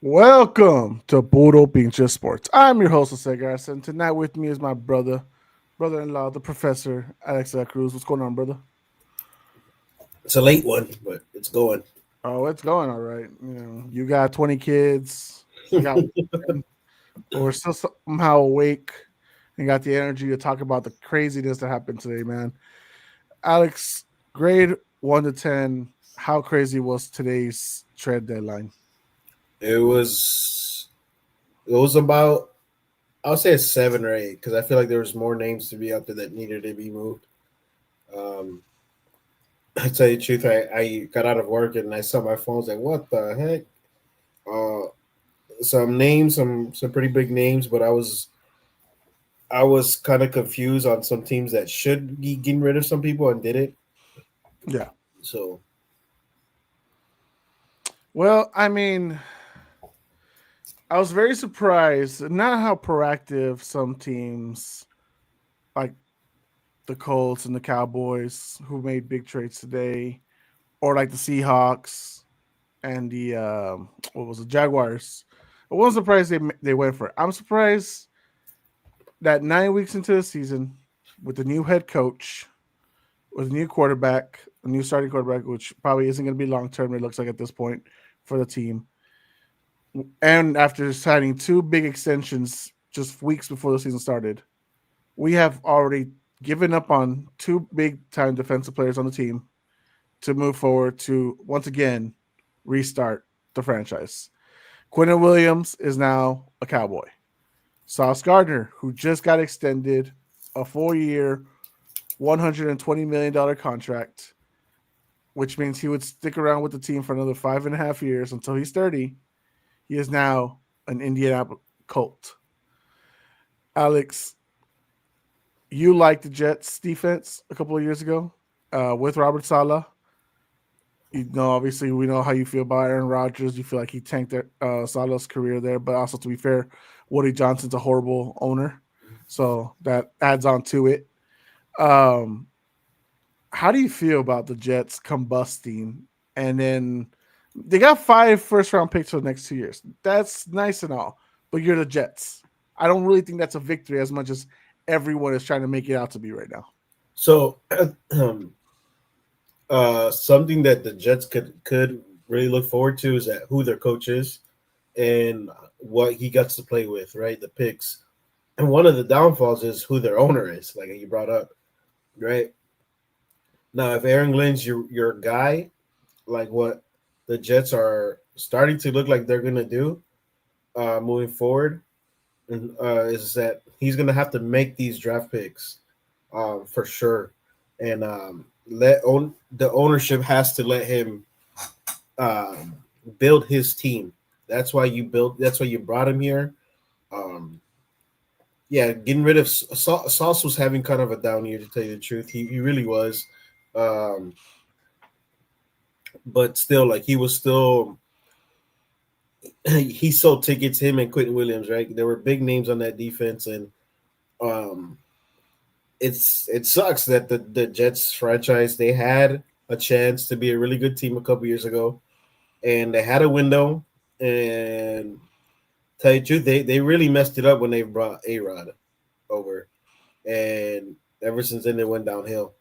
Welcome to Puro Pinche Sports. I'm your host, Jose Garza, and tonight with me is my brother-in-law, the professor, Alex Cruz. What's going on, brother? It's a late one, but it's going. Oh, it's going all right. You got 20 kids. I got one, but we're still somehow awake and got the energy to talk about the craziness that happened today, man. Alex, grade 1 to 10, how crazy was today's trade deadline? It was it was about I'll say a 7 or 8 because I feel like there was more names to be out there that needed to be moved. Um, I tell you the truth, I got out of work and I saw my phone. I was like, "What the heck?" Uh, some names, some pretty big names, but I was kind of confused on some teams that should be getting rid of some people and did it. Yeah. So Well, I mean, I was very surprised, not how proactive some teams like the Colts and the Cowboys who made big trades today, or like the Seahawks and the what was the Jaguars. I wasn't surprised they went for it. I'm surprised that 9 weeks into the season, with the new head coach, with a new quarterback, a new starting quarterback, which probably isn't going to be long term. It looks like at this point for the team, and after signing two big extensions just weeks before the season started, we have already given up on two big time defensive players on the team to move forward to once again restart the franchise. Quinton Williams is now a Cowboy. Sauce Gardner, who just got extended a 4 year, $120 million contract, which means he would stick around with the team for another 5.5 years until he's 30. He is now an Indianapolis Colt. Alex, you liked the Jets defense a couple of years ago with Robert Saleh. Obviously, we know how you feel about Aaron Rodgers. You feel like he tanked Saleh's career there, but also to be fair, Woody Johnson's a horrible owner, so that adds on to it. Um, how do you feel about the Jets combusting, and then they got 5 first-round picks for the next 2 years? That's nice and all, but you're the Jets. I don't really think that's a victory as much as everyone is trying to make it out to be right now. so something that the Jets could really look forward to is that who their coach is and what he gets to play with, right? The picks. And one of the downfalls is who their owner is, like you brought up, right? Now, if Aaron Glenn's your guy, like what the Jets are starting to look like they're gonna do moving forward, is that he's gonna have to make these draft picks for sure, and the ownership has to let him um, build his team. That's why you built. That's why you brought him here. Um, yeah, getting rid of Sauce was having kind of a down year to tell you the truth. He really was, um, but still, like he was still he sold tickets. Him and Quentin Williams, right? There were big names on that defense, and um, it sucks that the Jets franchise they had a chance to be a really good team a couple years ago, and they had a window. And tell you the truth, they really messed it up when they brought A Rod over, and ever since then they went downhill.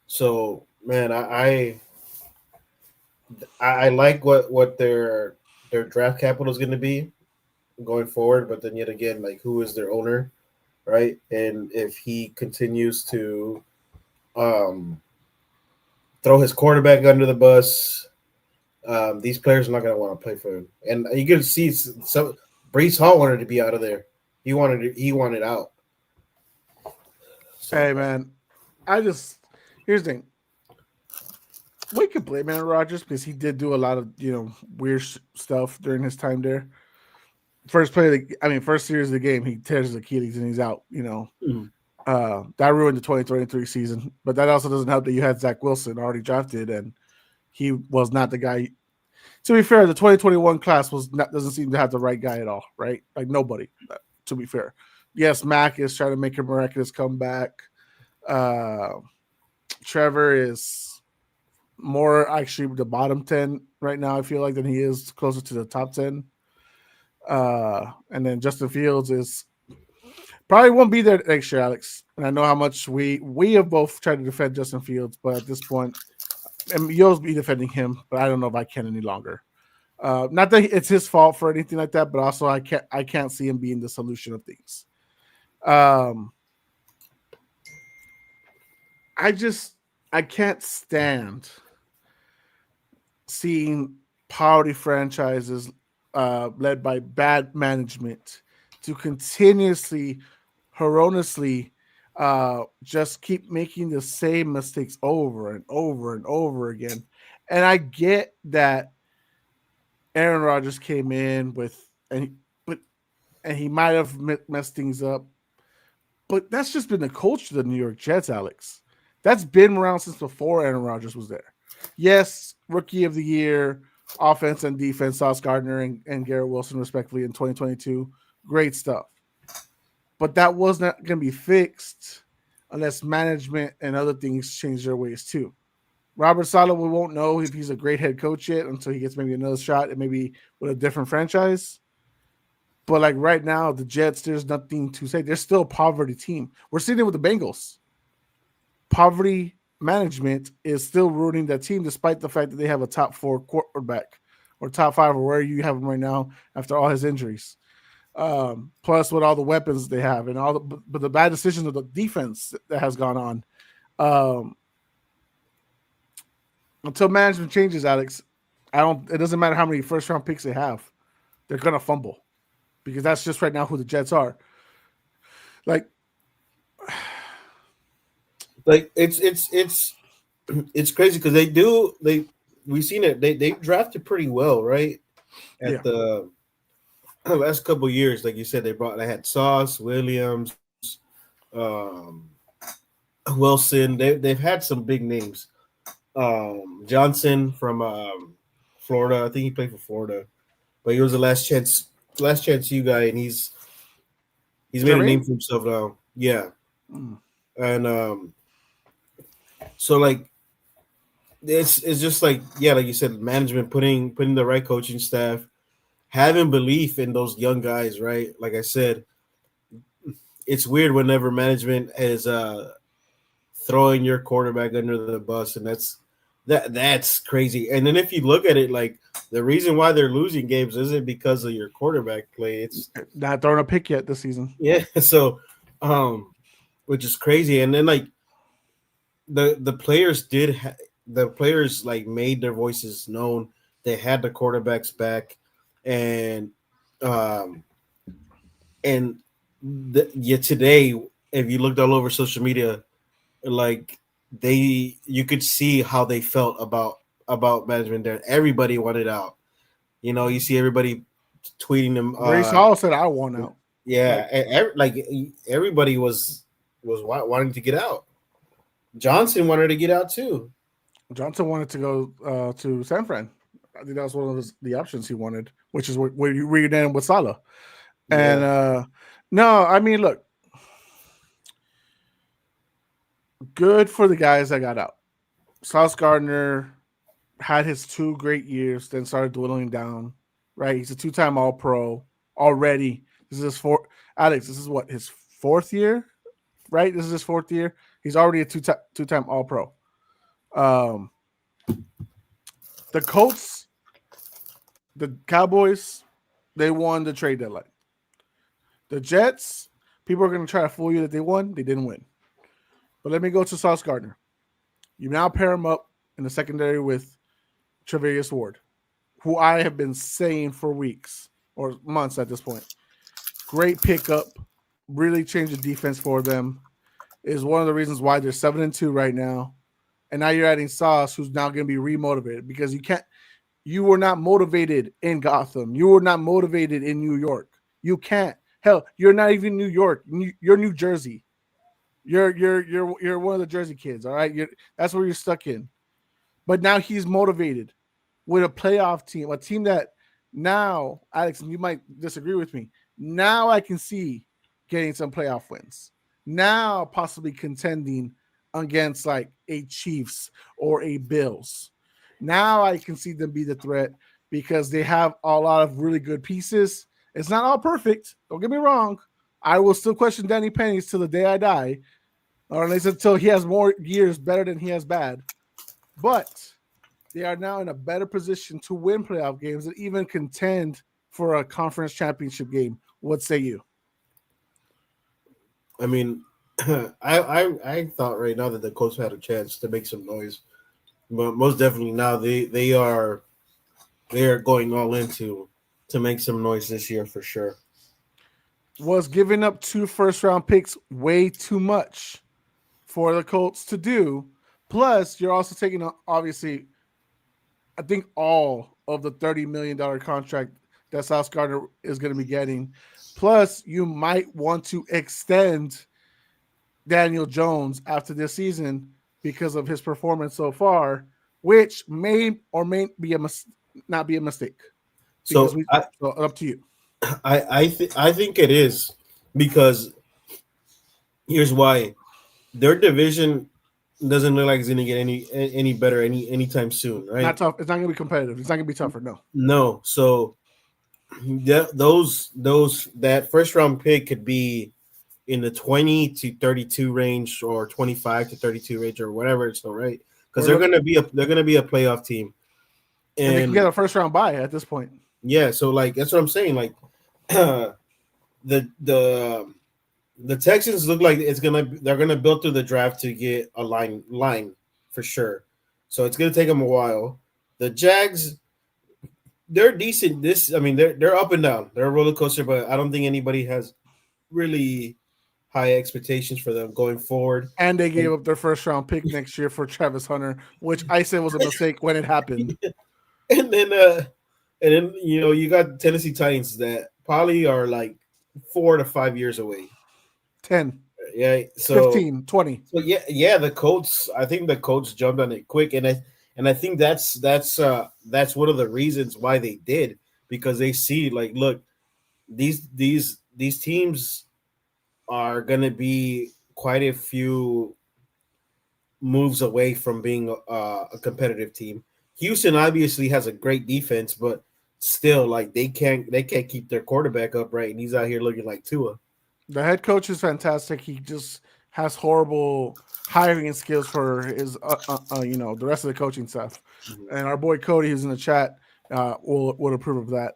So man, I like what their draft capital is going to be going forward, but then yet again, like who is their owner, right? And if he continues to um, throw his quarterback under the bus, these players are not going to want to play for him. And you can see some Brees Hall wanted to be out of there. He wanted out. So Hey man, I just here's the thing. We could blame Aaron Rodgers because he did do a lot of weird stuff during his time there. First series of the game, he tears his Achilles and he's out. mm, That ruined the 2023 season. But that also doesn't help that you had Zach Wilson already drafted and he was not the guy. To be fair, the 2021 class doesn't seem to have the right guy at all, right? Like nobody. To be fair, yes, Mac is trying to make a miraculous comeback. Uh, Trevor is more actually the bottom 10 right now, I feel like, than he is closer to the top 10. And then Justin Fields is probably won't be there next year, Alex. And I know how much we have both tried to defend Justin Fields, but at this point, and you'll be defending him, but I don't know if I can any longer. Not that it's his fault for anything like that, but also I can't see him being the solution of things. Um, I can't stand seeing poverty franchises led by bad management to continuously, erroneously, just keep making the same mistakes over and over and over again. And I get that Aaron Rodgers came in and he might have messed things up, but that's just been the culture of the New York Jets, Alex. That's been around since before Aaron Rodgers was there. Yes, rookie of the year, offense and defense, Sauce Gardner and Garrett Wilson, respectively, in 2022. Great stuff. But that was not going to be fixed unless management and other things change their ways too. Robert Saleh, we won't know if he's a great head coach yet until he gets maybe another shot and maybe with a different franchise. But like right now, the Jets, there's nothing to say. They're still a poverty team. We're seeing it with the Bengals. Poverty management is still ruining that team, despite the fact that they have a top 4 quarterback or top 5 or where you have him right now after all his injuries. Plus with all the weapons they have and but the bad decisions of the defense that has gone on. Until management changes, Alex, it doesn't matter how many first round picks they have. They're going to fumble because that's just right now who the Jets are. Like it's crazy because we've seen it. They drafted pretty well, right? At the last couple of years, like you said, they had Sauce, Williams, Wilson. They've had some big names. Johnson from Florida. I think he played for Florida, but he was the last chance U guy, and he's made a name for himself now. Yeah, and so like it's just like like you said, management putting the right coaching staff, having belief in those young guys, right? Like I said, it's weird whenever management is throwing your quarterback under the bus, and that's crazy. And then if you look at it, like the reason why they're losing games isn't because of your quarterback play. It's not throwing a pick yet this season. Yeah, so which is crazy. And then like the players like made their voices known. They had the quarterbacks back, and today, if you looked all over social media, like you could see how they felt about management there. Everybody wanted out. You see everybody tweeting them. Grace Hall said, "I want out." Yeah, like everybody was wanting to get out. Johnson wanted to get out too. Johnson wanted to go to San Fran. I think that was one of the options he wanted, which is where you read in with Saleh. And no, I mean, look, good for the guys that got out. Sauce Gardner had his 2 great years, then started dwindling down. Right, he's a 2-time All-Pro already. This is his Alex, this is what, his 4th year, right? This is his 4th year. He's already a two-time All-Pro. The Colts, the Cowboys, they won the trade deadline. The Jets, people are going to try to fool you that they won. They didn't win. But let me go to Sauce Gardner. You now pair him up in the secondary with Tre'Davious Ward, who I have been saying for weeks or months at this point. Great pickup. Really changed the defense for them. Is one of the reasons why they're 7-2 right now. And now you're adding Sauce, who's now going to be remotivated because you were not motivated in Gotham. You were not motivated in New York. You can't. Hell, you're not even New York. You're New Jersey. You're one of the Jersey kids, all right? That's where you're stuck in. But now he's motivated with a playoff team, a team that now, Alex, and you might disagree with me, now I can see getting some playoff wins. Now possibly contending against like a Chiefs or a Bills. Now I can see them be the threat because they have a lot of really good pieces. It's not all perfect. Don't get me wrong. I will still question Danny Pennies till the day I die, or at least until he has more years better than he has bad. But they are now in a better position to win playoff games and even contend for a conference championship game. What say you? I mean, I thought right now that the Colts had a chance to make some noise, but most definitely now they are going all into to make some noise this year for sure. Was giving up 2 first round picks way too much for the Colts to do? Plus, you're also taking obviously, I think all of the $30 million contract that Sauce Gardner is going to be getting. Plus, you might want to extend Daniel Jones after this season because of his performance so far, which may or may be not be a mistake. Because So we so up to you. I think it is because here's why their division doesn't look like it's going to get any better anytime soon, Not right? tough. It's not going to be competitive. It's not going to be tougher. No. No, so those that first round pick could be in the 20 to 32 range or 25 to 32 range or whatever it's so right because they're gonna be a playoff team And they can get and a first round bye at this point. yeah, so like that's what I'm saying, like the the Texans look like they're gonna build through the draft to get a line for sure, so it's gonna take them a while. The Jags, they're decent. They're up and down, they're a roller coaster, but I don't think anybody has really high expectations for them going forward. And they gave up their first round pick next year for Travis Hunter, which I said was a mistake when it happened. And then you got Tennessee Titans that probably are like 4 to 5 years away. 10, Yeah, so 15, 20. yeah, the Colts. I think the Colts jumped on it quick, and I think that's one of the reasons why they did, because they see like, look, these teams are gonna be quite a few moves away from being a competitive team. Houston obviously has a great defense, but still, like they can't keep their quarterback upright, and he's out here looking like Tua. The head coach is fantastic. He just has horrible hiring skills for his, the rest of the coaching staff. Mhm. And our boy Cody, who's in the chat, will approve of that.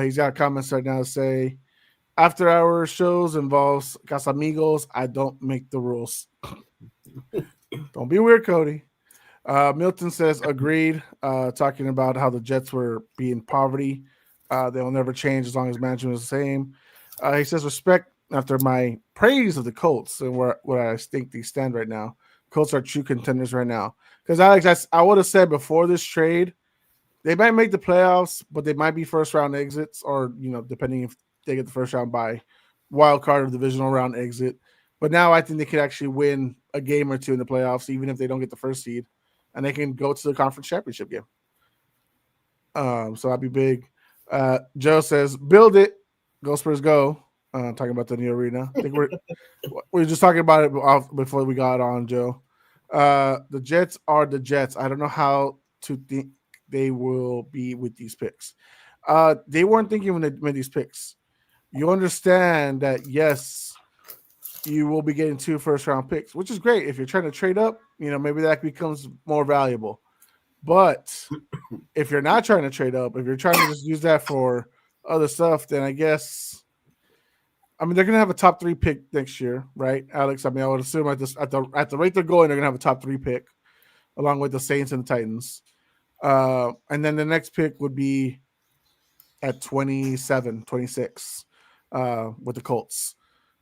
He's got comments right now to say, after hour shows involves Casamigos. I don't make the rules. Don't be weird, Cody. Milton says, agreed, talking about how the Jets were being poverty. They'll never change as long as management is the same. He says, respect after my praise of the Colts and where I think they stand right now. Colts are true contenders right now. Because, Alex, I would have said before this trade, they might make the playoffs, but they might be first-round exits or, depending if they get the first round by wild card or divisional round exit. But now I think they could actually win a game or two in the playoffs, even if they don't get the first seed, and they can go to the conference championship game. So that'd be big. Joe says, "Build it, go Spurs, go." Talking about the new arena. I think we were just talking about it before we got on, Joe. The Jets are the Jets. I don't know how to think they will be with these picks. They weren't thinking when they made these picks. You understand that, yes, you will be getting 2 first-round picks, which is great. If you're trying to trade up, maybe that becomes more valuable. But if you're not trying to trade up, if you're trying to just use that for other stuff, then I guess, they're gonna have a top 3 pick next year, right, Alex? I would assume at the rate they're going, they're gonna have a top 3 pick, along with the Saints and the Titans. And then the next pick would be at 27, 26, with the Colts.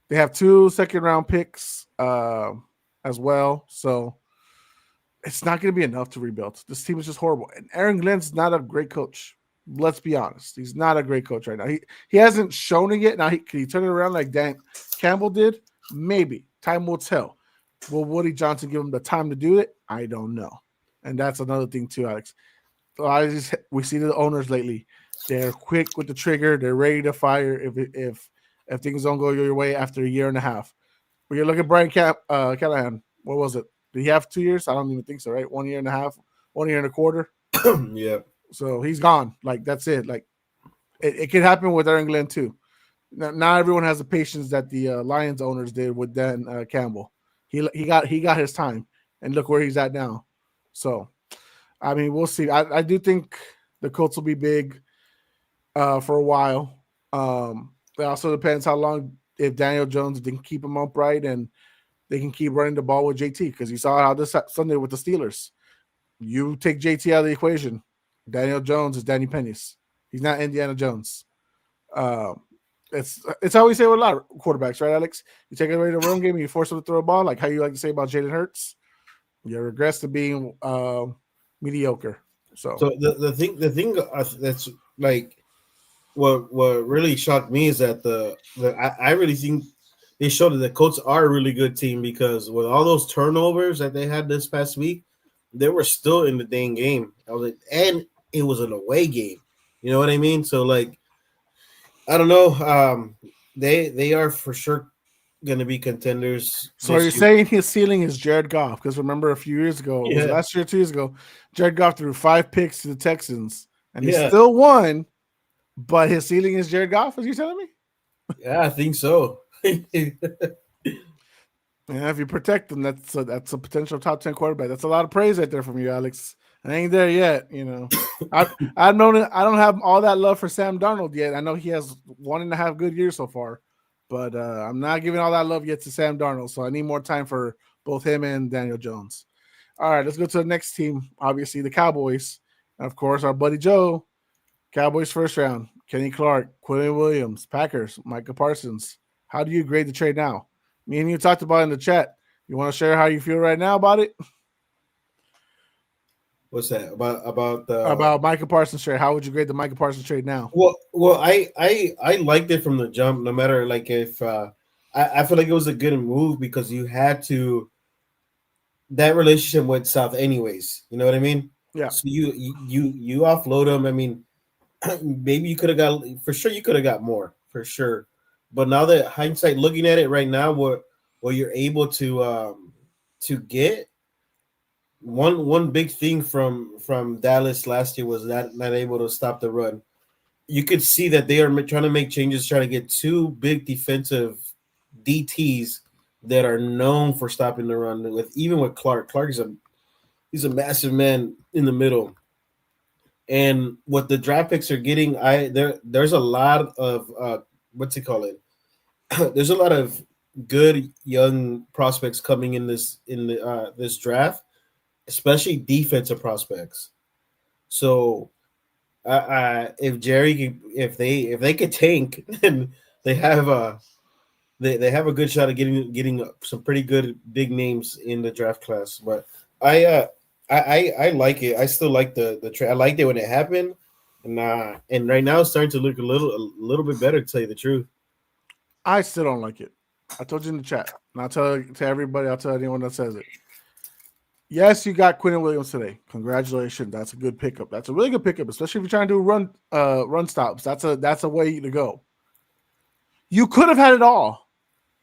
They have 2 second-round picks as well, so it's not going to be enough to rebuild. This team is just horrible. And Aaron Glenn's not a great coach. Let's be honest. He's not a great coach right now. He hasn't shown it yet. Now, can he turn it around like Dan Campbell did? Maybe. Time will tell. Will Woody Johnson give him the time to do it? I don't know. And that's another thing too, Alex. We see the owners lately. They're quick with the trigger. They're ready to fire if things don't go your way after a year and a half. When you look at Brian Callahan, what was it? Did he have 2 years? I don't even think so, right? 1 year and a half, 1 year and a quarter. Yeah. So he's gone. Like that's it. Like it could happen with Aaron Glenn too. Not everyone has the patience that the Lions owners did with Dan Campbell. He got his time, and look where he's at now. So, I mean, we'll see. I do think the Colts will be big for a while. It also depends how long if Daniel Jones can keep him upright and they can keep running the ball with JT because you saw how this Sunday with the Steelers. You take JT out of the equation, Daniel Jones is Danny Pennies. He's not Indiana Jones. Uh, it's how we say with a lot of quarterbacks, right, Alex? You take away the run game and you force them to throw a ball, like how you like to say about Jalen Hurts. You regress to being mediocre. So the thing that's like what really shocked me is that I really think they showed that the Colts are a really good team because with all those turnovers that they had this past week, they were still in the dang game. I was like, and it was an away game. You know what I mean? So like, I don't know. They are for sure going to be contenders are you this year. saying his ceiling is Jared Goff? Because remember a few years ago, was it Yeah, last year, 2 years ago, Jared Goff threw 5 picks to the Texans and they yeah, still won, but his ceiling is Jared Goff, as you telling me? yeah. I think so. Yeah, if you protect him, that's a potential top 10 quarterback. That's a lot of praise right there from you, Alex. I ain't there yet, you know. I don't have all that love for Sam Darnold yet. I know he has 1.5 good years so far, but I'm not giving all that love yet to Sam Darnold. So I need more time for both him and Daniel Jones. All right, let's go to the next team. Obviously, the Cowboys, and of course, our buddy Joe. Cowboys first round: Kenny Clark, Quinn Williams, Packers, Micah Parsons. How do you grade the trade now? Me and you talked about it in the chat. You want to share how you feel right now about it? What's that about the? About Micah Parsons trade. How would you grade the Micah Parsons trade now? Well, I liked it from the jump. No matter like if I feel like it was a good move because you had to that relationship went south anyways. You know what I mean? Yeah. So you offload them. I mean, maybe you could have got for sure. You could have got more for sure. But now that hindsight, looking at it right now, what you're able to get one big thing from Dallas last year was not able to stop the run. You could see that they are trying to make changes, trying to get two big defensive DTs that are known for stopping the run. With Clark, he's a massive man in the middle. And what the draft picks are getting, there's a lot of what's it call it? There's a lot of good young prospects coming in this draft, especially defensive prospects. So if they could tank, then they have they have a good shot of getting some pretty good big names in the draft class. But I like it. I still like the trade. I liked it when it happened, and right now it's starting to look a little bit better, to tell you the truth. I still don't like it. I told you in the chat. And I'll tell to everybody, I'll tell anyone that says it. Yes, you got Quinn Williams today. Congratulations. That's a good pickup. That's a really good pickup, especially if you're trying to do run stops. That's a way to go. You could have had it all.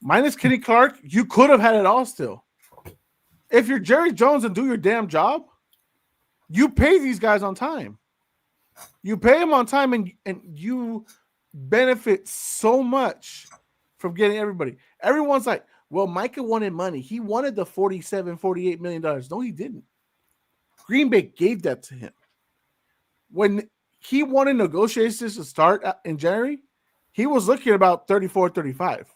Minus Kenny Clark, you could have had it all still. If you're Jerry Jones and do your damn job, you pay these guys on time. You pay them on time and you benefit so much from getting everybody. Everyone's like, well, Micah wanted money. He wanted the $48 million. No, he didn't. Green Bay gave that to him. When he wanted negotiations to start in January, he was looking at about 34, 35.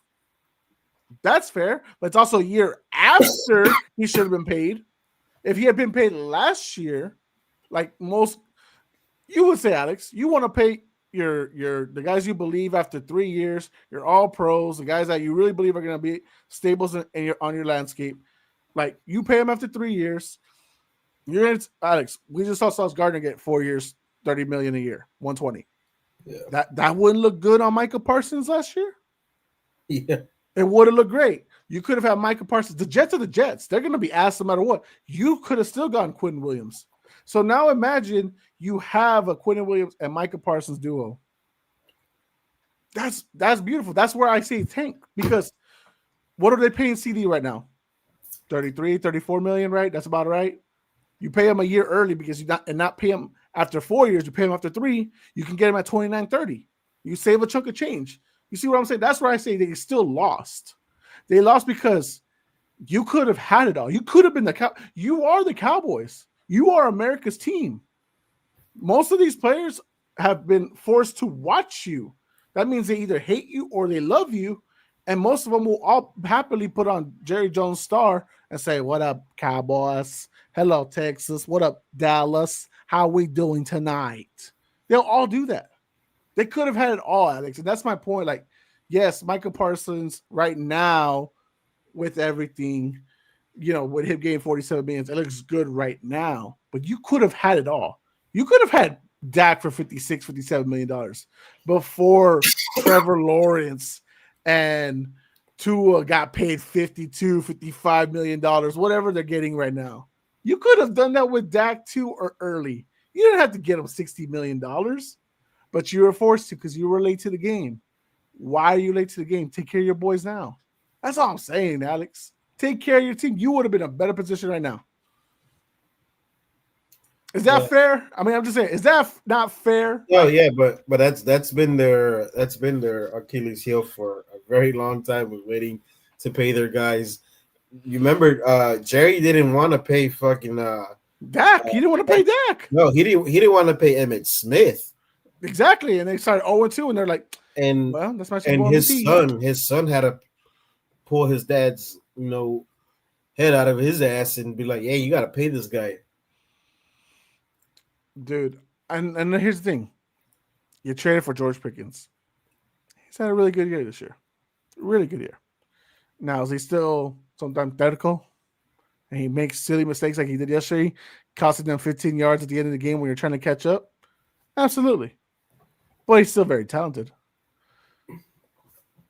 That's fair, but it's also a year after he should have been paid. If he had been paid last year, like most, you would say, Alex, you want to pay the guys you believe after 3 years, you're all pros, the guys that you really believe are going to be staples on your landscape. Like you pay them after 3 years. Alex, we just saw Sauce Gardner get 4 years, $30 million a year, 120. Yeah, That wouldn't look good on Micah Parsons last year. yeah, It would have looked great. You could have had Micah Parsons. The Jets are the Jets. They're going to be asked no matter what. You could have still gotten Quinn Williams. So now imagine you have a Quinn Williams and Micah Parsons duo. That's beautiful. That's where I say tank because what are they paying CD right now? 33, 34 million, right? That's about right. You pay him a year early because not pay him after 4 years, you pay him after 3, you can get him at 29, 30. You save a chunk of change. You see what I'm saying? That's where I say they still lost. They lost because you could have had it all. You could have been you are the Cowboys. You are America's team. Most of these players have been forced to watch you. That means they either hate you or they love you. And most of them will all happily put on Jerry Jones' star and say, "What up, Cowboys? Hello, Texas. What up, Dallas? How we doing tonight?" They'll all do that. They could have had it all, Alex. And that's my point. Like, yes, Micah Parsons right now with everything, with him getting 47 million, it looks good right now. But you could have had it all. You could have had Dak for $56, $57 million before Trevor Lawrence and Tua got paid $52, $55 million, whatever they're getting right now. You could have done that with Dak too or early. You didn't have to get him $60 million, but you were forced to because you were late to the game. Why are you late to the game? Take care of your boys now. That's all I'm saying, Alex. Take care of your team. You would have been in a better position right now. Is that fair? I mean, I'm just saying, is that not fair? No, yeah, but that's been their Achilles heel for a very long time, with waiting to pay their guys. You remember Jerry didn't want to pay fucking Dak. He didn't want to pay Dak. No, he didn't want to pay Emmitt Smith. Exactly. And they started 0-2, and they're like, well, that's my and his son had to pull his dad's head out of his ass and be like, "Hey, you got to pay this guy." Dude, and here's the thing. You traded for George Pickens. He's had a really good year this year. Really good year. Now, is he still sometimes theoretical? And he makes silly mistakes like he did yesterday, costing them 15 yards at the end of the game when you're trying to catch up? Absolutely. But he's still very talented.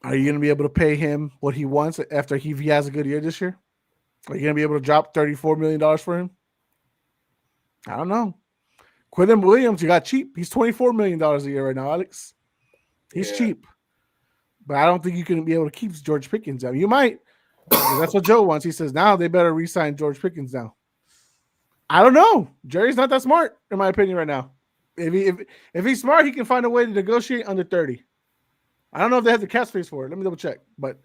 Are you going to be able to pay him what he wants after he has a good year this year? Are you going to be able to drop $34 million for him? I don't know. Quentin Williams, you got cheap. He's $24 million a year right now, Alex. He's cheap. But I don't think you can be able to keep George Pickens. I mean, you might. That's what Joe wants. He says, now they better re-sign George Pickens now. I don't know. Jerry's not that smart, in my opinion, right now. If he's smart, he can find a way to negotiate under 30. I don't know if they have the cap space for it. Let me double check. But,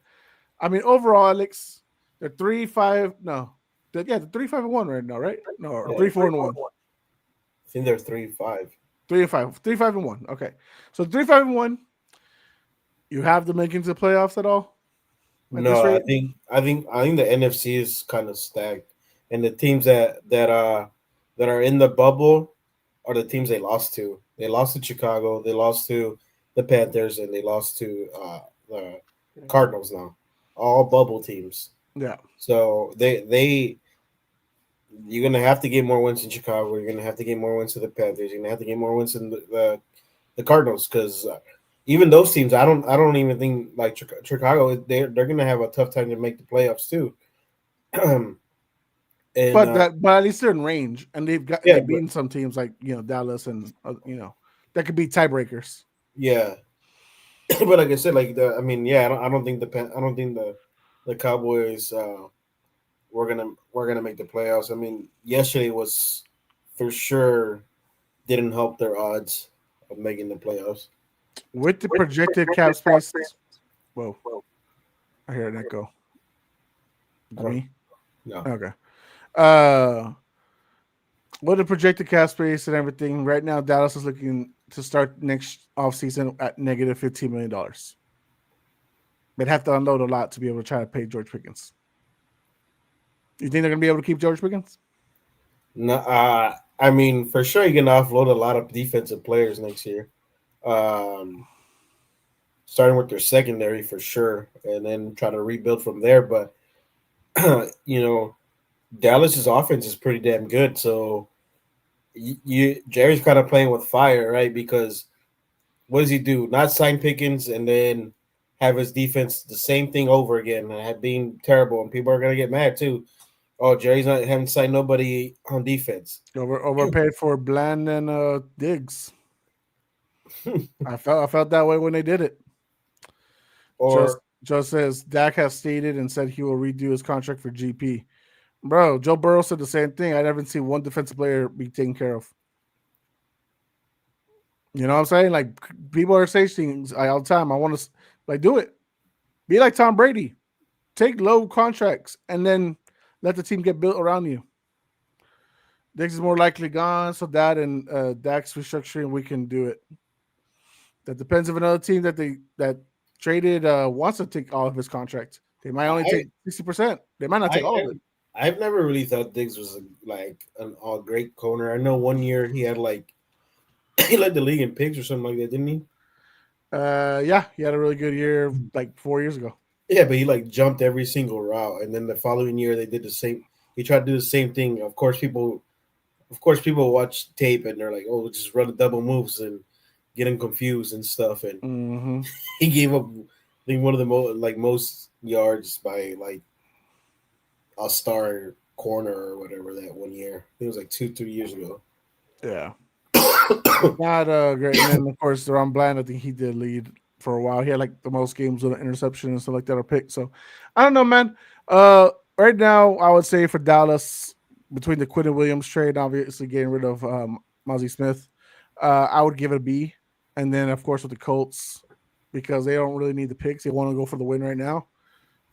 I mean, overall, Alex, they're 3-5. No. They're 3-5-1 right now, right? No, 3-4-1. I think they're 3-5. 3-5. 3-5-1. Okay. So 3-5-1. You have them making the playoffs at all? No, I think the NFC is kind of stacked. And the teams that are in the bubble are the teams they lost to. They lost to Chicago, they lost to the Panthers, and they lost to the Cardinals now. All bubble teams. Yeah. So you're gonna have to get more wins in Chicago. You're gonna have to get more wins to the Panthers. You're gonna have to get more wins in the Cardinals, because even those teams, I don't even think, like Chicago, they're gonna have a tough time to make the playoffs too. But at least they're in range, and they've beaten some teams like Dallas and that could be tiebreakers. Yeah, but like I said, I don't think the Cowboys we're gonna make the playoffs. I mean, yesterday was for sure didn't help their odds of making the playoffs. With the projected cap space. Whoa, I hear an echo. Me? No. Okay. With the projected cap space and everything, right now Dallas is looking to start next offseason at negative $15 million. They'd have to unload a lot to be able to try to pay George Pickens. You think they're going to be able to keep George Pickens? No, I mean, for sure, you're going to offload a lot of defensive players next year. Starting with their secondary for sure, and then try to rebuild from there. But, Dallas's offense is pretty damn good. So Jerry's kind of playing with fire, right? Because what does he do? Not sign Pickens and then have his defense the same thing over again and have being terrible, and people are going to get mad too. Oh, Jerry's not haven't signed nobody on defense. Overpaid for Bland and Diggs. I felt that way when they did it. Or Joe says Dak has stated and said he will redo his contract for GP. Bro, Joe Burrow said the same thing. I never seen one defensive player be taken care of. You know what I'm saying? Like people are saying things all the time. I want to like do it. Be like Tom Brady. Take low contracts and then let the team get built around you. Diggs is more likely gone, so that and Dak's restructuring, we can do it. That depends if another team that traded wants to take all of his contract. They might only I take 60%. They might not I take all of it. I've never really thought Diggs was like an all great corner. I know one year he had like he led the league in picks or something like that, didn't he? Yeah, he had a really good year like 4 years ago. Yeah, but he like jumped every single route, and then the following year they did the same. He tried to do the same thing. Of course, people watch tape and they're like, "Oh, just run the double moves and get him confused and stuff." And Mm-hmm. he gave up, I think, one of the most yards by like a star corner or whatever that one year. It was like 2-3 years ago. Yeah. Not great. And then of course Deron Bland, I think he did lead for a while. He had like the most games with an interception and stuff like that are picked. So I don't know, man. Right now I would say for Dallas, between the Quinn and Williams trade, obviously getting rid of Mozzie Smith, I would give it a B. And then of course with the Colts, because they don't really need the picks. They want to go for the win right now,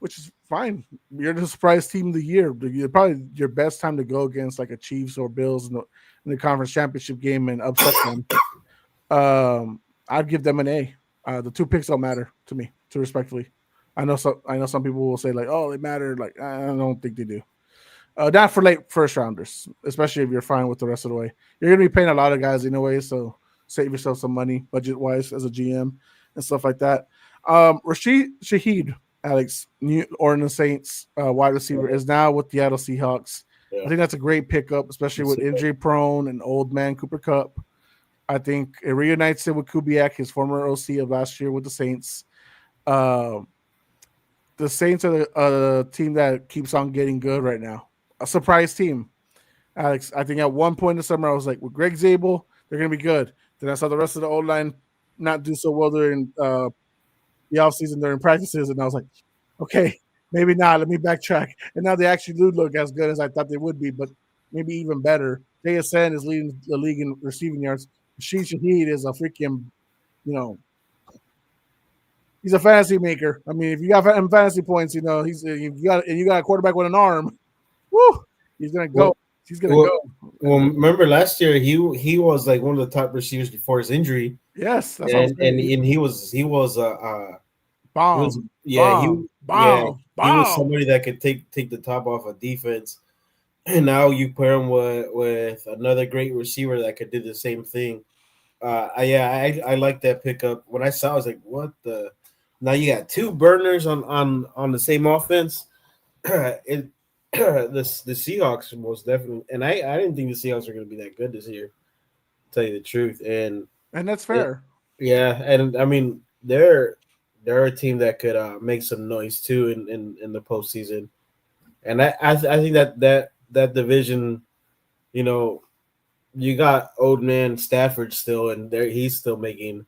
which is fine. You're the surprise team of the year. You're probably your best time to go against like a Chiefs or Bills in the conference championship game and upset them. I'd give them an A. The 2 picks don't matter to me, too respectfully. I know some people will say like, oh, they matter. Like I don't think they do. Not for late first rounders, especially if you're fine with the rest of the way. You're gonna be paying a lot of guys anyway, so save yourself some money budget wise as a GM and stuff like that. Rashid Shaheed, Alex, New Orleans Saints wide receiver, is now with the Seattle Seahawks. I Yeah. think that's a great pickup, especially with injury prone and old man Cooper Cup. I think it reunites him with Kubiak, his former OC of last year with the Saints. Uh, the Saints are a team that keeps on getting good right now. A surprise team, Alex. I think at one point in the summer, I was like, with Greg Zabel, they're going to be good. Then I saw the rest of the old line not do so well during the offseason, during practices, and I was like, okay, maybe not. Let me backtrack. And now they actually do look as good as I thought they would be, but maybe even better. JSN is leading the league in receiving yards. Rashid Shaheed is a freaking, you know, he's a fantasy maker. I mean, if you got fantasy points, you got a quarterback with an arm. Woo, he's gonna go. Well, He's gonna well, go. well, remember last year he was like one of the top receivers before his injury, Yes, that's what I'm and saying. he was Bomb, yeah bomb, yeah bomb, he was bomb. somebody that could take the top off of defense, and now you pair him with another great receiver that could do the same thing. I like that pickup. When I saw, it, I was like, "What the?" Now you got two burners on the same offense. it the Seahawks are most definitely, and I didn't think the Seahawks are going to be that good this year. To tell you the truth, and And that's it, fair. yeah, and I mean they're a team that could make some noise too in the postseason, and I think that division, you know, you got old man Stafford still, and there he's still making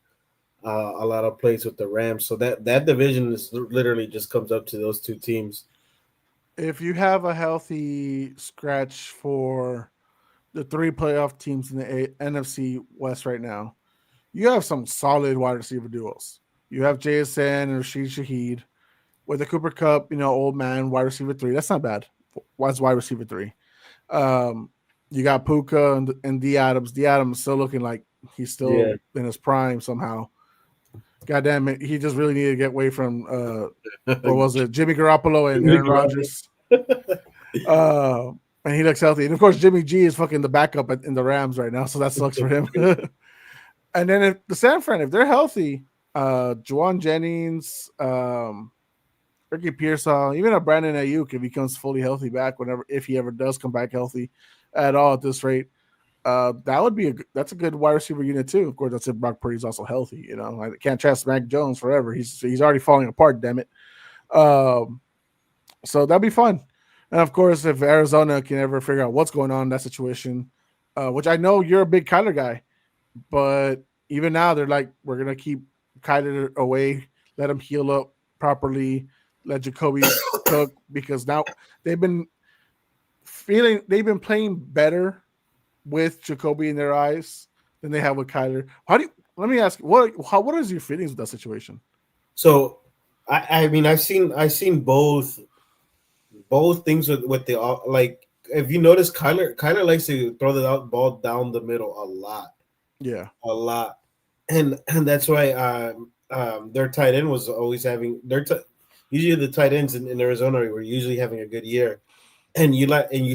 a lot of plays with the Rams. So that division is literally just comes up to those two teams. If you have a healthy scratch for the 3 playoff teams in the NFC West right now, you have some solid wide receiver duos. You have JSN and Rashid Shaheed with the Cooper Cup, old man, wide receiver 3. That's not bad. Wide receiver 3. Um, you got Puka and D Adams. D Adams still looking like he's still Yeah, in his prime somehow. God damn it. He just really needed to get away from what was it? Jimmy Garoppolo and Jimmy Aaron Garoppolo. Rodgers. Uh, and he looks healthy. And of course, Jimmy G is fucking the backup in the Rams right now, so that sucks for him. And then if the San Fran, if they're healthy, Juwan Jennings, Ricky Pearsall, even a Brandon Ayuk, if he comes fully healthy back, if he ever does come back healthy at all at this rate, that would be that's a good wide receiver unit too. Of course, that's if Brock Purdy's also healthy. I can't trust Mac Jones forever. He's already falling apart. Damn it. Um, so that'd be fun. And of course, if Arizona can ever figure out what's going on in that situation, which I know you're a big Kyler guy, but even now they're like, we're gonna keep Kyler away, let him heal up properly, let Jacoby cook, because now they've been feeling they've been playing better with Jacoby in their eyes than they have with Kyler. How do you? Let me ask, what is your feelings with that situation? So, I mean, I've seen both things with the like. If you notice, Kyler likes to throw the ball down the middle Yeah, a lot, and that's why their tight end was always having usually the tight ends in Arizona were usually having a good year, and you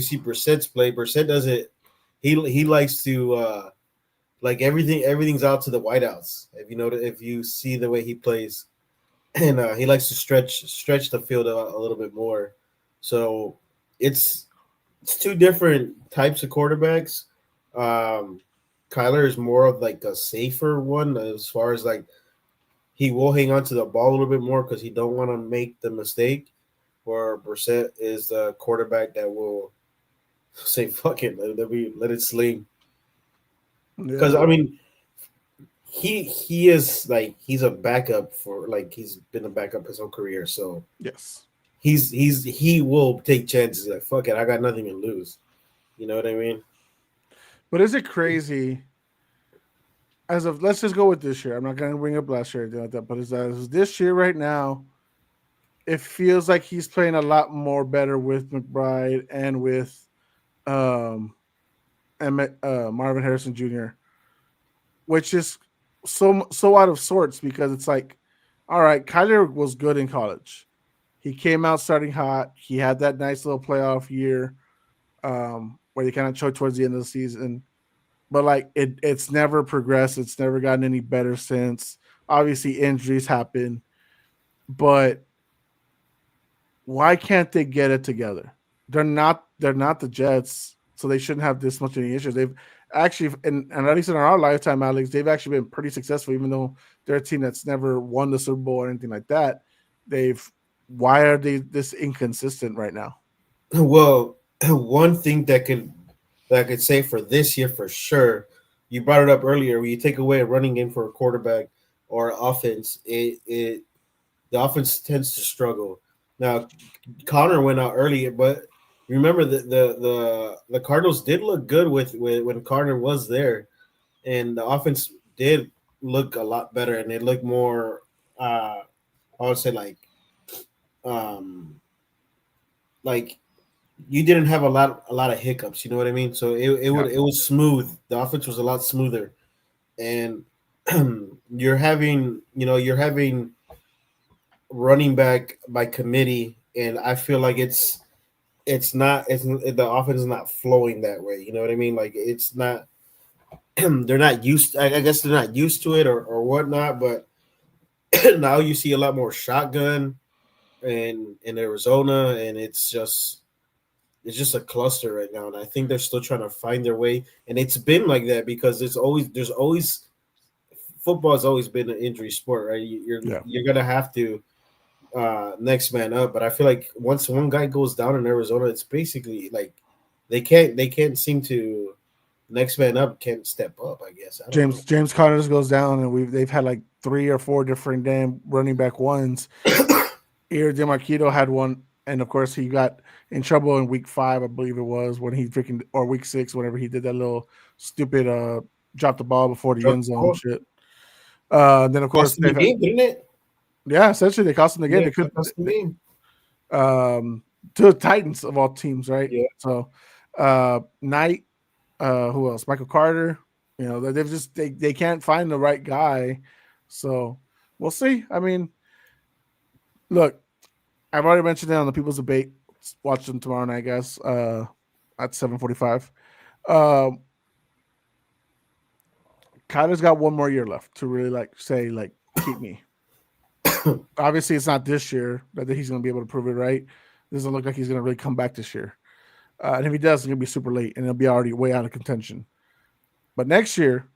see Brissett's play. Brissett does it. He likes to like everything's out to the wideouts. If you see the way he plays, and he likes to stretch the field a little bit more. So it's it's two different types of quarterbacks. Um, Kyler is more of like a safer one as far as like he will hang on to the ball a little bit more because he don't want to make the mistake. Where Brissett is the quarterback that will say "fuck it," let it sling. Because yeah, I mean, he is like he's a backup for like he's been a backup his whole career, so yes. he will take chances. Like fuck it, I got nothing to lose. You know what I mean? But is it crazy? As of let's just go with this year. I'm not going to bring up last year or anything like that. But as this year right now, it feels like he's playing a lot more better with McBride and with um, Marvin Harrison Jr., which is so out of sorts because it's like, all right, Kyler was good in college. He came out starting hot. He had that nice little playoff year where they kind of choked towards the end of the season. But like it's never progressed. It's never gotten any better since. Obviously, injuries happen, but why can't they get it together? They're not the Jets, so they shouldn't have this much any issues. They've actually, and at least in our lifetime, Alex, they've actually been pretty successful, even though they're a team that's never won the Super Bowl or anything like that. They've Why are they this inconsistent right now? Well, one thing that I could say for this year for sure, you brought it up earlier. When you take away a running game for a quarterback or offense, it the offense tends to struggle. Now, Connor went out early, but remember the Cardinals did look good with when Connor was there, and the offense did look a lot better, and it looked more. I would say um like you didn't have a lot of hiccups. You know what I mean? So Yeah, it was smooth. The offense was a lot smoother, and you're having running back by committee, and I feel like the offense is not flowing that way. You know what I mean? Like it's not. They're not used. I guess they're not used to it or whatnot. But now you see a lot more shotgun in Arizona, and it's just a cluster right now, and I think they're still trying to find their way. And it's been like that because there's always football has always been an injury sport, right? yeah. You're gonna have to next man up. But I feel like once one guy goes down in Arizona, it's basically like they can't seem to next man up can't step up. I guess I don't James Conner goes down, and they've had like 3 or 4 different damn running back ones. know. Here, Demarquito had one, and of course he got in trouble in week 5, I believe it was, when he freaking or week 6, whenever he did that little stupid drop the ball before the Drop end the zone ball. shit. Then of course Cost them the game, didn't it? essentially they cost them the game. Yeah, They could cost them the game. to the Titans of all teams, right? Yeah. So Knight, who else? Michael Carter. They've just they can't find the right guy. So we'll see. I mean, look, I've already mentioned it on the People's Debate. Watch them tomorrow night, guys. At 7:45. Um, Kyler's got one more year left to really say keep me. Obviously, it's not this year that he's going to be able to prove it. Right? It doesn't look like he's going to really come back this year. And if he does, it's going to be super late, and he'll be already way out of contention. But next year,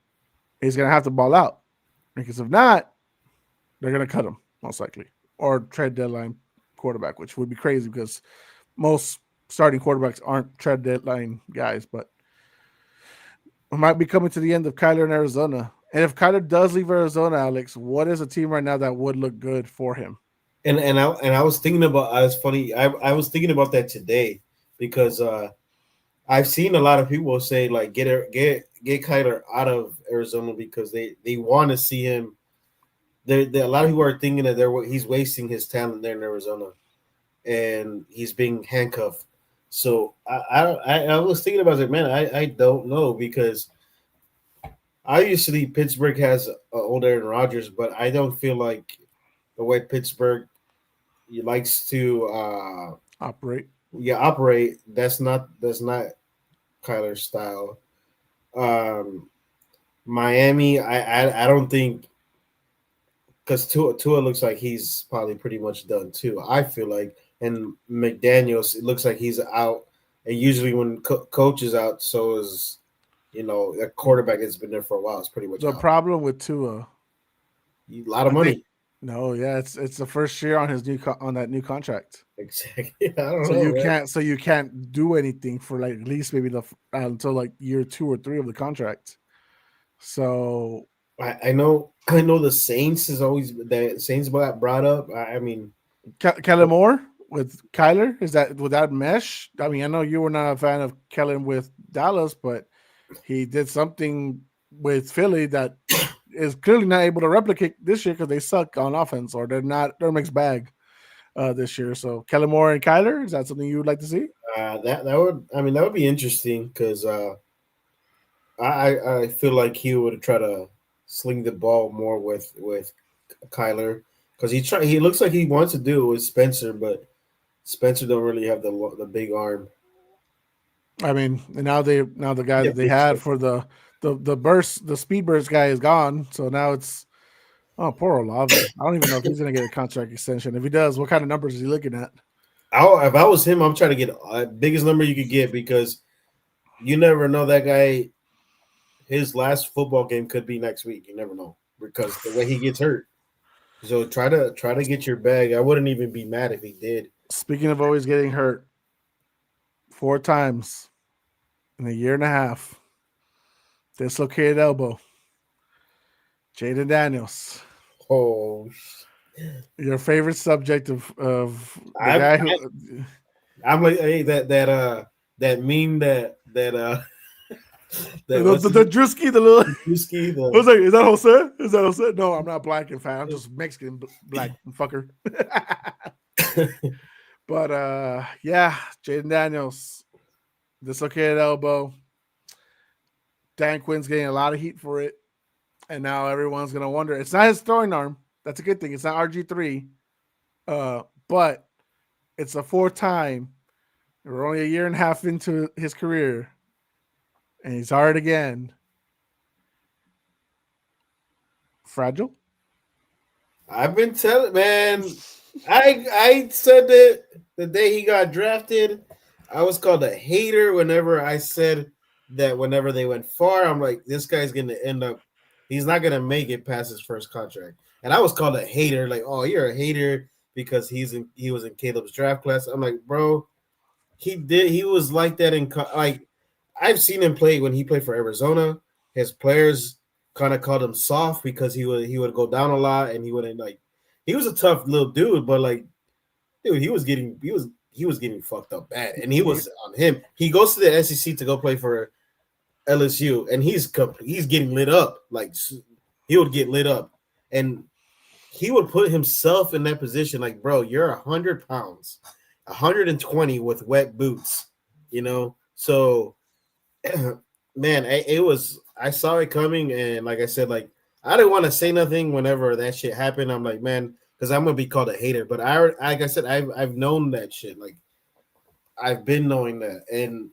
he's going to have to ball out because if not, they're going to cut him most likely or trade deadline quarterback, which would be crazy because most starting quarterbacks aren't trade deadline guys. But we might be coming to the end of Kyler in Arizona. And if Kyler does leave Arizona, Alex, what is a team right now that would look good for him? And I was thinking about I was thinking about that today because I've seen a lot of people say like get Kyler out of Arizona because they want to see him. A lot of people are thinking that he's wasting his talent there in Arizona, and he's being handcuffed. So I was thinking about it, man. I don't know because obviously Pittsburgh has old Aaron Rodgers, but I don't feel like the way Pittsburgh likes to Operate. operate. That's not Kyler's style. Um, Miami, I don't think because Tua looks like he's probably pretty much done too. I feel like, and McDaniel's, it looks like he's out. And usually when coach is out, so is a quarterback that's been there for a while is pretty much The out. problem with Tua, A lot of I think, money. no, yeah, it's the first year on his on that new contract. Exactly. I don't So know, you man. can't so you can't do anything for like at least maybe the until like year 2 or 3 of the contract. So I know the Saints is always the Saints got brought up. I mean, Kellen Moore with Kyler, is that would that mesh? I mean, I know you were not a fan of Kellen with Dallas, but he did something with Philly that is clearly not able to replicate this year because they suck on offense or they're mixed bag this year. So Kellen Moore and Kyler, is that something you would like to see? that would be interesting because I feel like he would try to sling the ball more with Kyler because he looks like he wants to do it with Spencer, but Spencer don't really have the big arm. I mean, and now the guy Yeah, that they big had stick. for the speed burst guy is gone. So now it's poor Olave. I don't even know if he's gonna get a contract extension. If he does, what kind of numbers is he looking at? If I was him, I'm trying to get biggest number you could get because you never know that guy. His last football game could be next week. You never know because the way he gets hurt. So try to get your bag. I wouldn't even be mad if he did. Speaking of always getting hurt, 4 times in a year and a half, dislocated elbow. Jayden Daniels, Oh, your favorite subject of the I'm guy who I'm like, hey, that meme that the, that what's the Drewski, the little. Drewski, I was like, is that Jose? Is that Jose? No, I'm not black and fat. I'm just Mexican black fucker. the But yeah, Jayden Daniels, dislocated elbow. Dan Quinn's getting a lot of heat for it, and now everyone's gonna wonder. It's not his throwing arm. That's a good thing. It's not RG3, but it's a 4 time. We're only a year and a half into his career, and he's hard again. Fragile. I've been telling man. I said that the day he got drafted, I was called a hater whenever I said that whenever they went far, I'm like, this guy's gonna end up he's not gonna make it past his first contract. And I was called a hater, like, oh, you're a hater because he was in Caleb's draft class. I'm like, bro, he was like that like I've seen him play when he played for Arizona. His players kind of called him soft because he would go down a lot and he wouldn't like he was a tough little dude, but like dude, he was getting fucked up bad, and he You, was on him. He goes to the SEC to go play for LSU, and he's getting lit up. Like he would get lit up, and he would put himself in that position. Like, bro, you're 100 pounds, 120 with wet boots, So, man, it was. I saw it coming, and like I said, like I didn't want to say nothing whenever that shit happened. I'm like, man, because I'm gonna be called a hater. But like I said, I've known that shit. Like I've been knowing that, and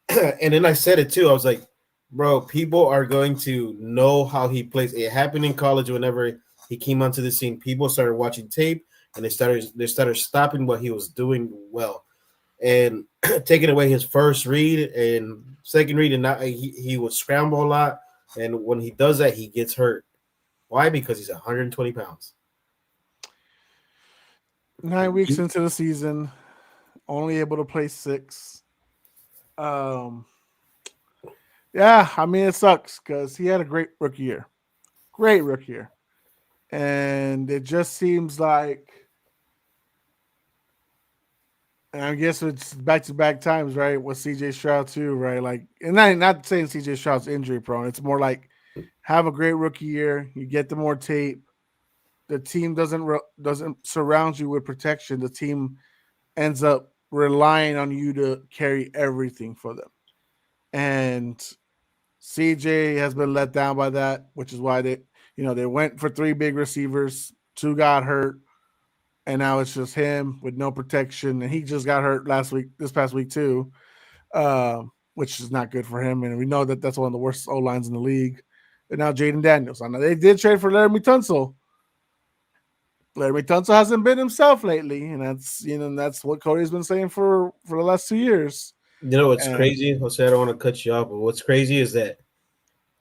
and then I said it too. I was like, bro, people are going to know how he plays. It happened in college whenever he came onto the scene. People started watching tape and they started stopping what he was doing well and taking away his first read and second read, and now he would scramble a lot. And when he does that, he gets hurt. Why? Because he's 120 pounds. 9 weeks into the season, only able to play 6. Um, yeah, I mean it sucks because he had a great rookie year, and it just seems like And I guess it's back to back times, right? With CJ Stroud too, right? Like, and not saying CJ Stroud's injury prone. It's more like have a great rookie year. You get the more tape. The team doesn't surround you with protection. The team ends up relying on you to carry everything for them. And CJ has been let down by that, which is why they went for three big receivers, two got hurt, and now it's just him with no protection. And he just got hurt this past week too, which is not good for him. And we know that that's one of the worst O lines in the league. And now Jayden Daniels. I know they did trade for Laramie Tunsil. Laramie Tunsil hasn't been himself lately, and that's what Cody's been saying for the last 2 years. You know what's And crazy, Jose? I don't want to cut you off, but what's crazy is that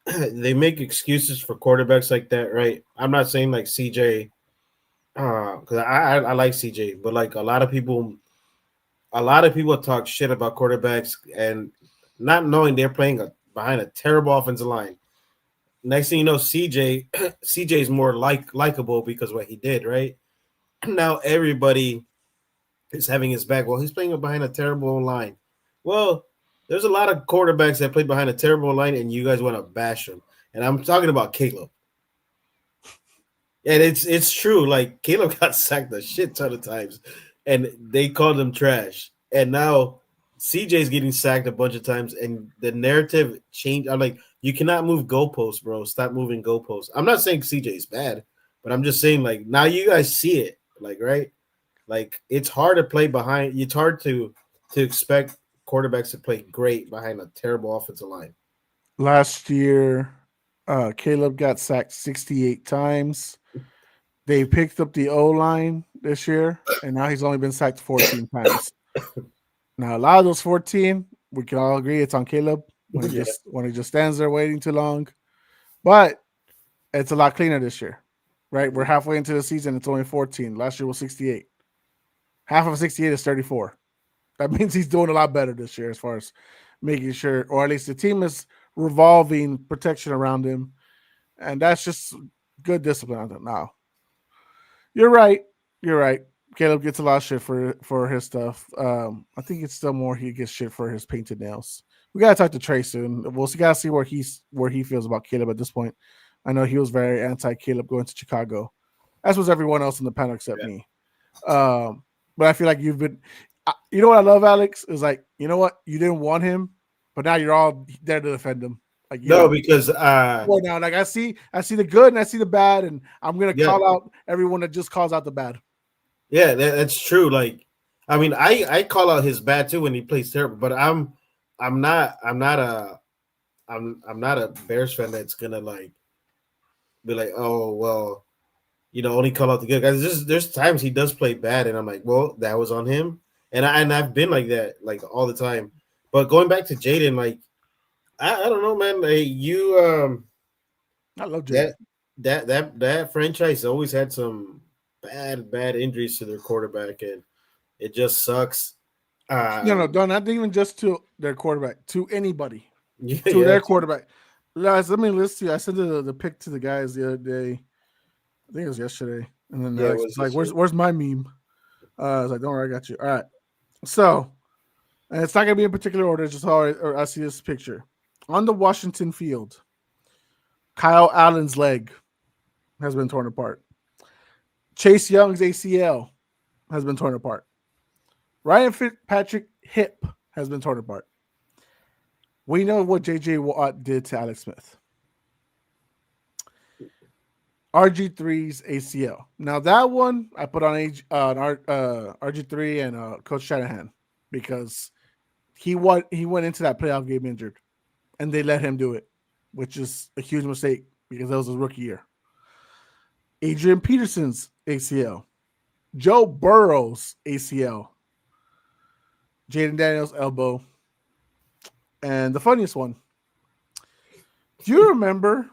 they make excuses for quarterbacks like that, right? I'm not saying like CJ, because I like CJ, but like a lot of people talk shit about quarterbacks and not knowing they're playing behind a terrible offensive line. Next thing you know, CJ is more likable because of what he did, right? Now everybody is having his back. Well, he's playing behind a terrible line. Well, there's a lot of quarterbacks that played behind a terrible line, and you guys want to bash them. And I'm talking about Caleb. And it's true. Like Caleb got sacked a shit ton of times, and they called him trash. And now CJ's getting sacked a bunch of times, and the narrative changed. I'm like, you cannot move goalposts, bro. Stop moving goalposts. I'm not saying CJ's bad, but I'm just saying like now you guys see it, like right, like it's hard to play behind. It's hard to expect quarterbacks to play great behind a terrible offensive line. last year, Caleb got sacked 68 times. They picked up the O line this year, and now he's only been sacked 14 times. Now, a lot of those 14, we can all agree it's on Caleb when he Yeah. just stands there waiting too long. But it's a lot cleaner this year, right? We're halfway into the season. It's only 14. Last year was 68. Half of 68 is 34. That means he's doing a lot better this year as far as making sure, or at least the team is revolving protection around him. And that's just good discipline on them. Now, you're right. You're right. Caleb gets a lot of shit for his stuff. I think it's still more he gets shit for his painted nails. We gotta talk to Trey soon. We'll gotta see where he feels about Caleb at this point. I know he was very anti Caleb going to Chicago, as was everyone else in the panel except me. But I feel like you've been. You know what I love, Alex, is like you know what you didn't want him, but now you're all there to defend him. Like No, because right now, like I see the good and I see the bad, and I'm gonna call out everyone that just calls out the bad. yeah, that's true. Like, I mean, I call out his bad too when he plays terrible, but I'm not a Bears fan that's gonna like be like, oh well, only call out the good guys. There's times he does play bad, and I'm like, well, that was on him, and I've been like that like all the time. But going back to Jayden, like I don't know, man. Like, I love Jayden. That franchise always had some bad injuries to their quarterback, and it just sucks. No, not even just to their quarterback, to anybody, Yeah, to their quarterback. Guys, let me list you. I sent the pic to the guys the other day. I think it was yesterday, and then Alex was like, "Where's my meme?" I was like, "Don't worry, I got you." All right, so and it's not gonna be in particular order. Just how I see this picture on the Washington field. Kyle Allen's leg has been torn apart. Chase Young's ACL has been torn apart. Ryan Fitzpatrick hip has been torn apart. We know what J.J. Watt did to Alex Smith. RG3's ACL. Now that one I put on RG3 and Coach Shanahan because he went into that playoff game injured, and they let him do it, which is a huge mistake because that was his rookie year. Adrian Peterson's ACL. Joe Burrow's ACL. Jayden Daniels' elbow. And the funniest one. Do you remember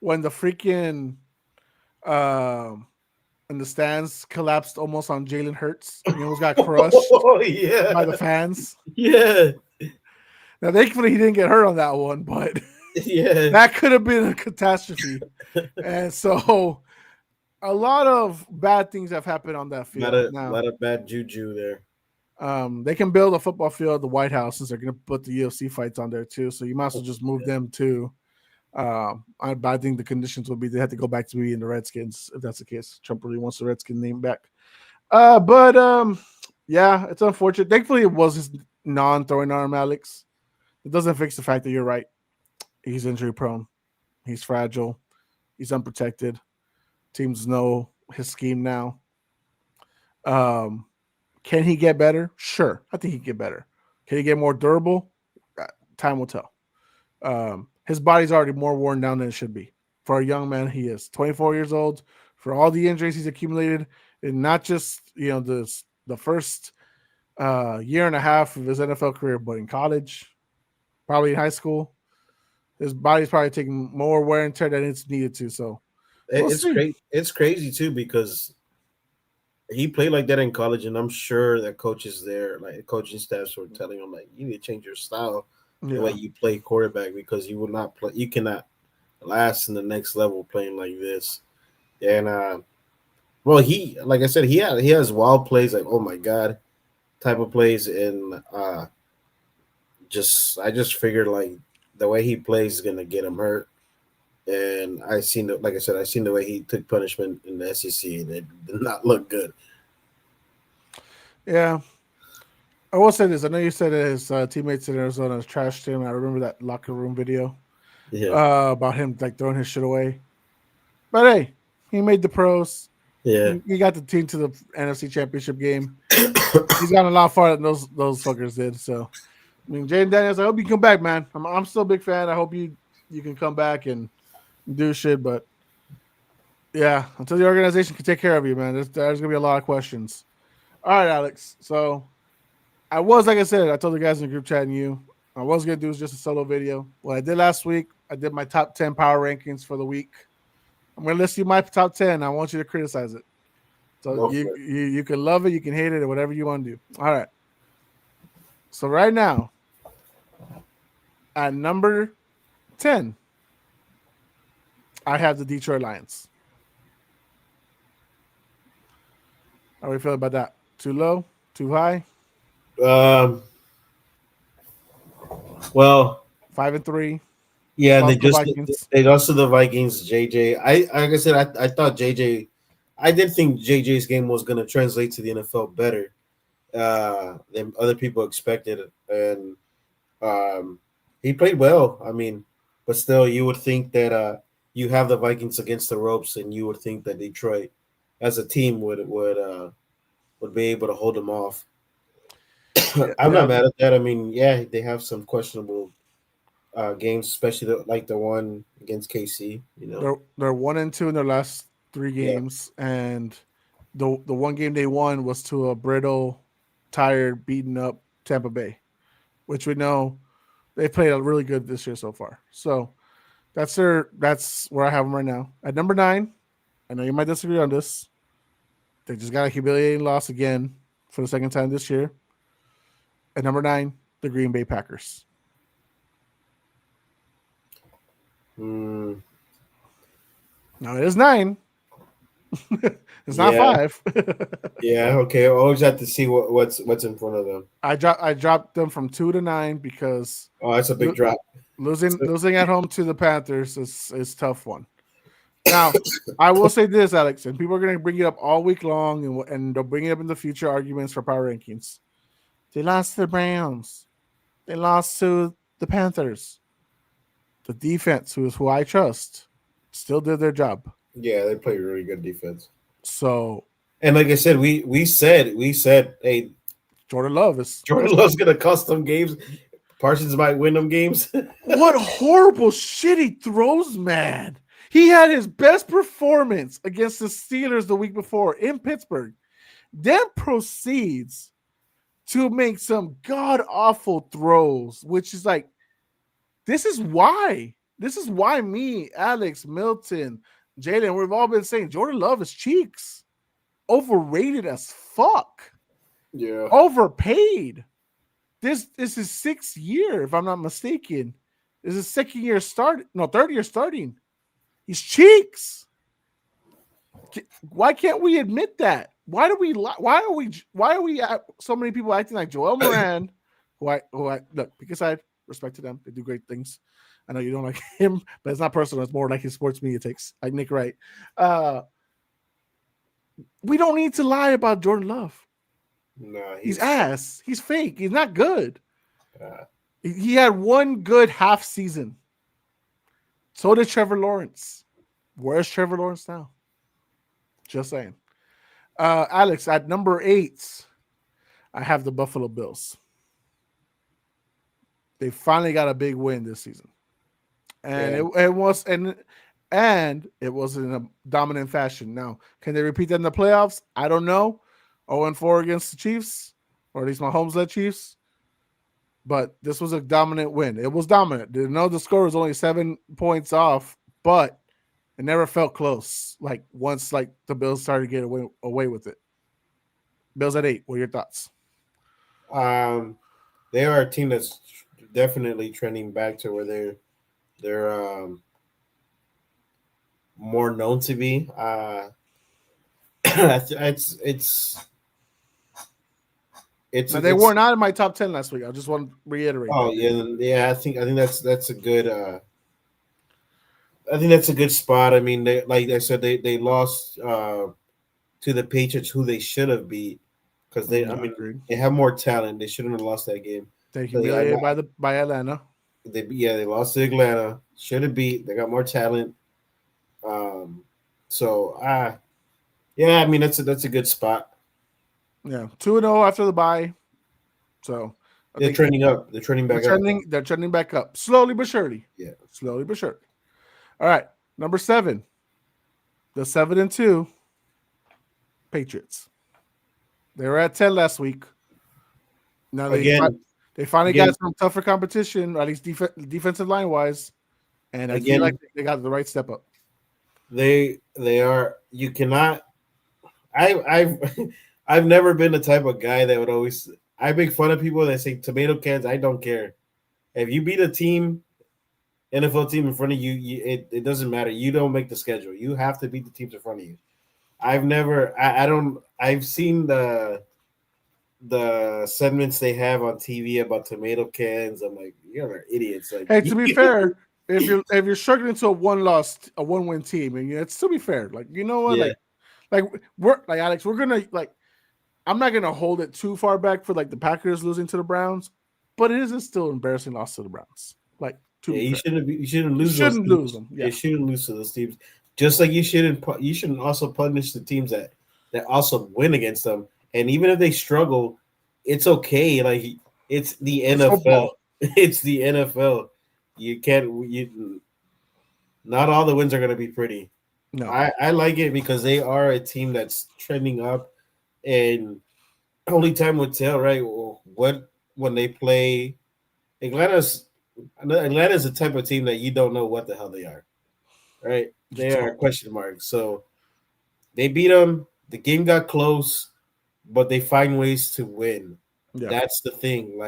when the freaking and the stands collapsed almost on Jalen Hurts? And he almost got crushed by the fans. Yeah. Now, thankfully, he didn't get hurt on that one, but that could have been a catastrophe. And so a lot of bad things have happened on that field. A lot of bad juju there. They can build a football field at the White House since they're going to put the UFC fights on there too. So you might as well just move them too. But I think the conditions will be they have to go back to being the Redskins if that's the case. Trump really wants the Redskins name back. Yeah, it's unfortunate. Thankfully, it was his non-throwing arm, Alex. It doesn't fix the fact that you're right. He's injury prone. He's fragile. He's unprotected. Teams know his scheme now. Can he get better? Sure. I think he can get better. Can he get more durable? Time will tell. His body's already more worn down than it should be. For a young man, he is 24 years old. For all the injuries he's accumulated, and not just the first year and a half of his NFL career, but in college, probably in high school, his body's probably taking more wear and tear than it's needed to. So it's great. It's crazy too because he played like that in college, and I'm sure that coaches there, like coaching staffs, were telling him like, you need to change your style, the way you play quarterback, because you will not play. You cannot last in the next level playing like this. And well, he, like I said, he has wild plays, like oh my god, type of plays, and I just figured like the way he plays is gonna get him hurt. And I seen the, like I said, I seen the way he took punishment in the SEC, and it did not look good. Yeah, I will say this. I know you said that his teammates in Arizona trashed him. I remember that locker room video about him like throwing his shit away. But hey, he made the pros. Yeah, he got the team to the NFC Championship game. He's gotten a lot farther than those fuckers did. So, I mean, Jayden Daniels, I hope you come back, man. I'm still a big fan. I hope you can come back and do shit. But yeah, until the organization can take care of you, man, there's gonna be a lot of questions. All right, Alex. So like I said, I told the guys in the group chat and you, I was gonna do just a solo video. What I did last week, I did my top 10 power rankings for the week. I'm gonna list you my top 10. I want you to criticize it. So you can love it, you can hate it, or whatever you want to do. All right. So right now, at number 10, I have the Detroit Lions. How are we feeling about that? Too low? Too high? Well, 5-3. yeah, they lost to the Vikings. JJ, like I said, I thought JJ, I did think JJ's game was going to translate to the NFL better than other people expected, and he played well. I mean, but still, you would think that you have the Vikings against the ropes, and you would think that Detroit, as a team, would be able to hold them off. I'm not mad at that. I mean, yeah, they have some questionable games, especially the one against KC. You know, they're 1-2 in their last 3 games, and the one game they won was to a brittle, tired, beaten up Tampa Bay, which we know they played really good this year so far. So that's where I have them right now. At number 9, I know you might disagree on this. They just got a humiliating loss again for the second time this year. At number 9, the Green Bay Packers. Mm. No, it is 9. It's not 5. Yeah, okay. I always have to see what's in front of them. I dropped them from 2 to 9 because that's a big drop. Losing at home to the Panthers is a tough one. Now, I will say this, Alex, and people are going to bring it up all week long, and they'll bring it up in the future arguments for power rankings. They lost to the Browns. They lost to the Panthers. The defense, who I trust, still did their job. Yeah, they play really good defense. So, and like I said, we said, hey, Jordan Love's gonna cost them games. Parsons might win them games. What horrible shit he throws, man. He had his best performance against the Steelers the week before in Pittsburgh, then proceeds to make some god-awful throws, which is like, this is why me, Alex, Milton, Jayden, we've all been saying Jordan Love is cheeks. Overrated as fuck. Yeah. Overpaid. This is his 6th year, if I'm not mistaken. This is his 2nd year third year starting. He's cheeks. Why can't we admit that? Why do we? Why are we? So many people acting like Joel Moran, who I look. Because I respect to them, they do great things. I know you don't like him, but it's not personal. It's more like his sports media takes, like Nick Wright. We don't need to lie about Jordan Love. No, He's ass. He's fake. He's not good. Uh, He had one good half season. So did Trevor Lawrence. Where's Trevor Lawrence now? Just saying. Alex, at number 8, I have the Buffalo Bills. They finally got a big win this season, and it was in a dominant fashion. Now, can they repeat that in the playoffs? I don't know. 0-4 against the Chiefs, or at least my Mahomes-led Chiefs. But this was a dominant win. It was dominant. They know the score was only 7 points off, but it never felt close. Like once the Bills started to get away with it. Bills at 8. What are your thoughts? They are a team that's definitely trending back to where they're more known to be. It's They were not in my top 10 last week. I just want to reiterate. Oh that. yeah. I think that's a good. I think that's a good spot. I mean, like I said, they lost to the Patriots, who they should have beat, because they have more talent. They shouldn't have lost that game. They humiliated by Atlanta. They lost to Atlanta. Should have beat. They got more talent. Yeah, I mean that's a good spot. Yeah, 2-0 after the bye. So they're trending up. They're trending back up. They're trending back up slowly but surely. Yeah, slowly but surely. All right, number 7, the 7-2 Patriots. They were at 10 last week. Now they finally got some tougher competition, at least defensive line wise, and I feel like they got the right step up. They are. You cannot. I've never been the type of guy that would always. I make fun of people that say tomato cans. I don't care. If you beat a team, NFL team in front of you, it doesn't matter. You don't make the schedule. You have to beat the teams in front of you. I've seen the segments they have on TV about tomato cans. I'm like, you're idiots. Like, hey, to be fair, if you're struggling to a one-win team, and it's to be fair, like you know what, we're like Alex, we're gonna I'm not gonna hold it too far back for the Packers losing to the Browns, but it is still an embarrassing loss to the Browns. You shouldn't lose. You shouldn't lose them. Yeah. You shouldn't lose to those teams. Just like you shouldn't also punish the teams that also win against them. And even if they struggle, it's okay. Like it's the NFL. It's the NFL. You can't. Not all the wins are going to be pretty. No, I like it because they are a team that's trending up, and only time will tell, right? When they play Atlanta's the type of team that you don't know what the hell they are, right? They are a question mark. So they beat them. The game got close, but they find ways to win. Yeah. That's the thing.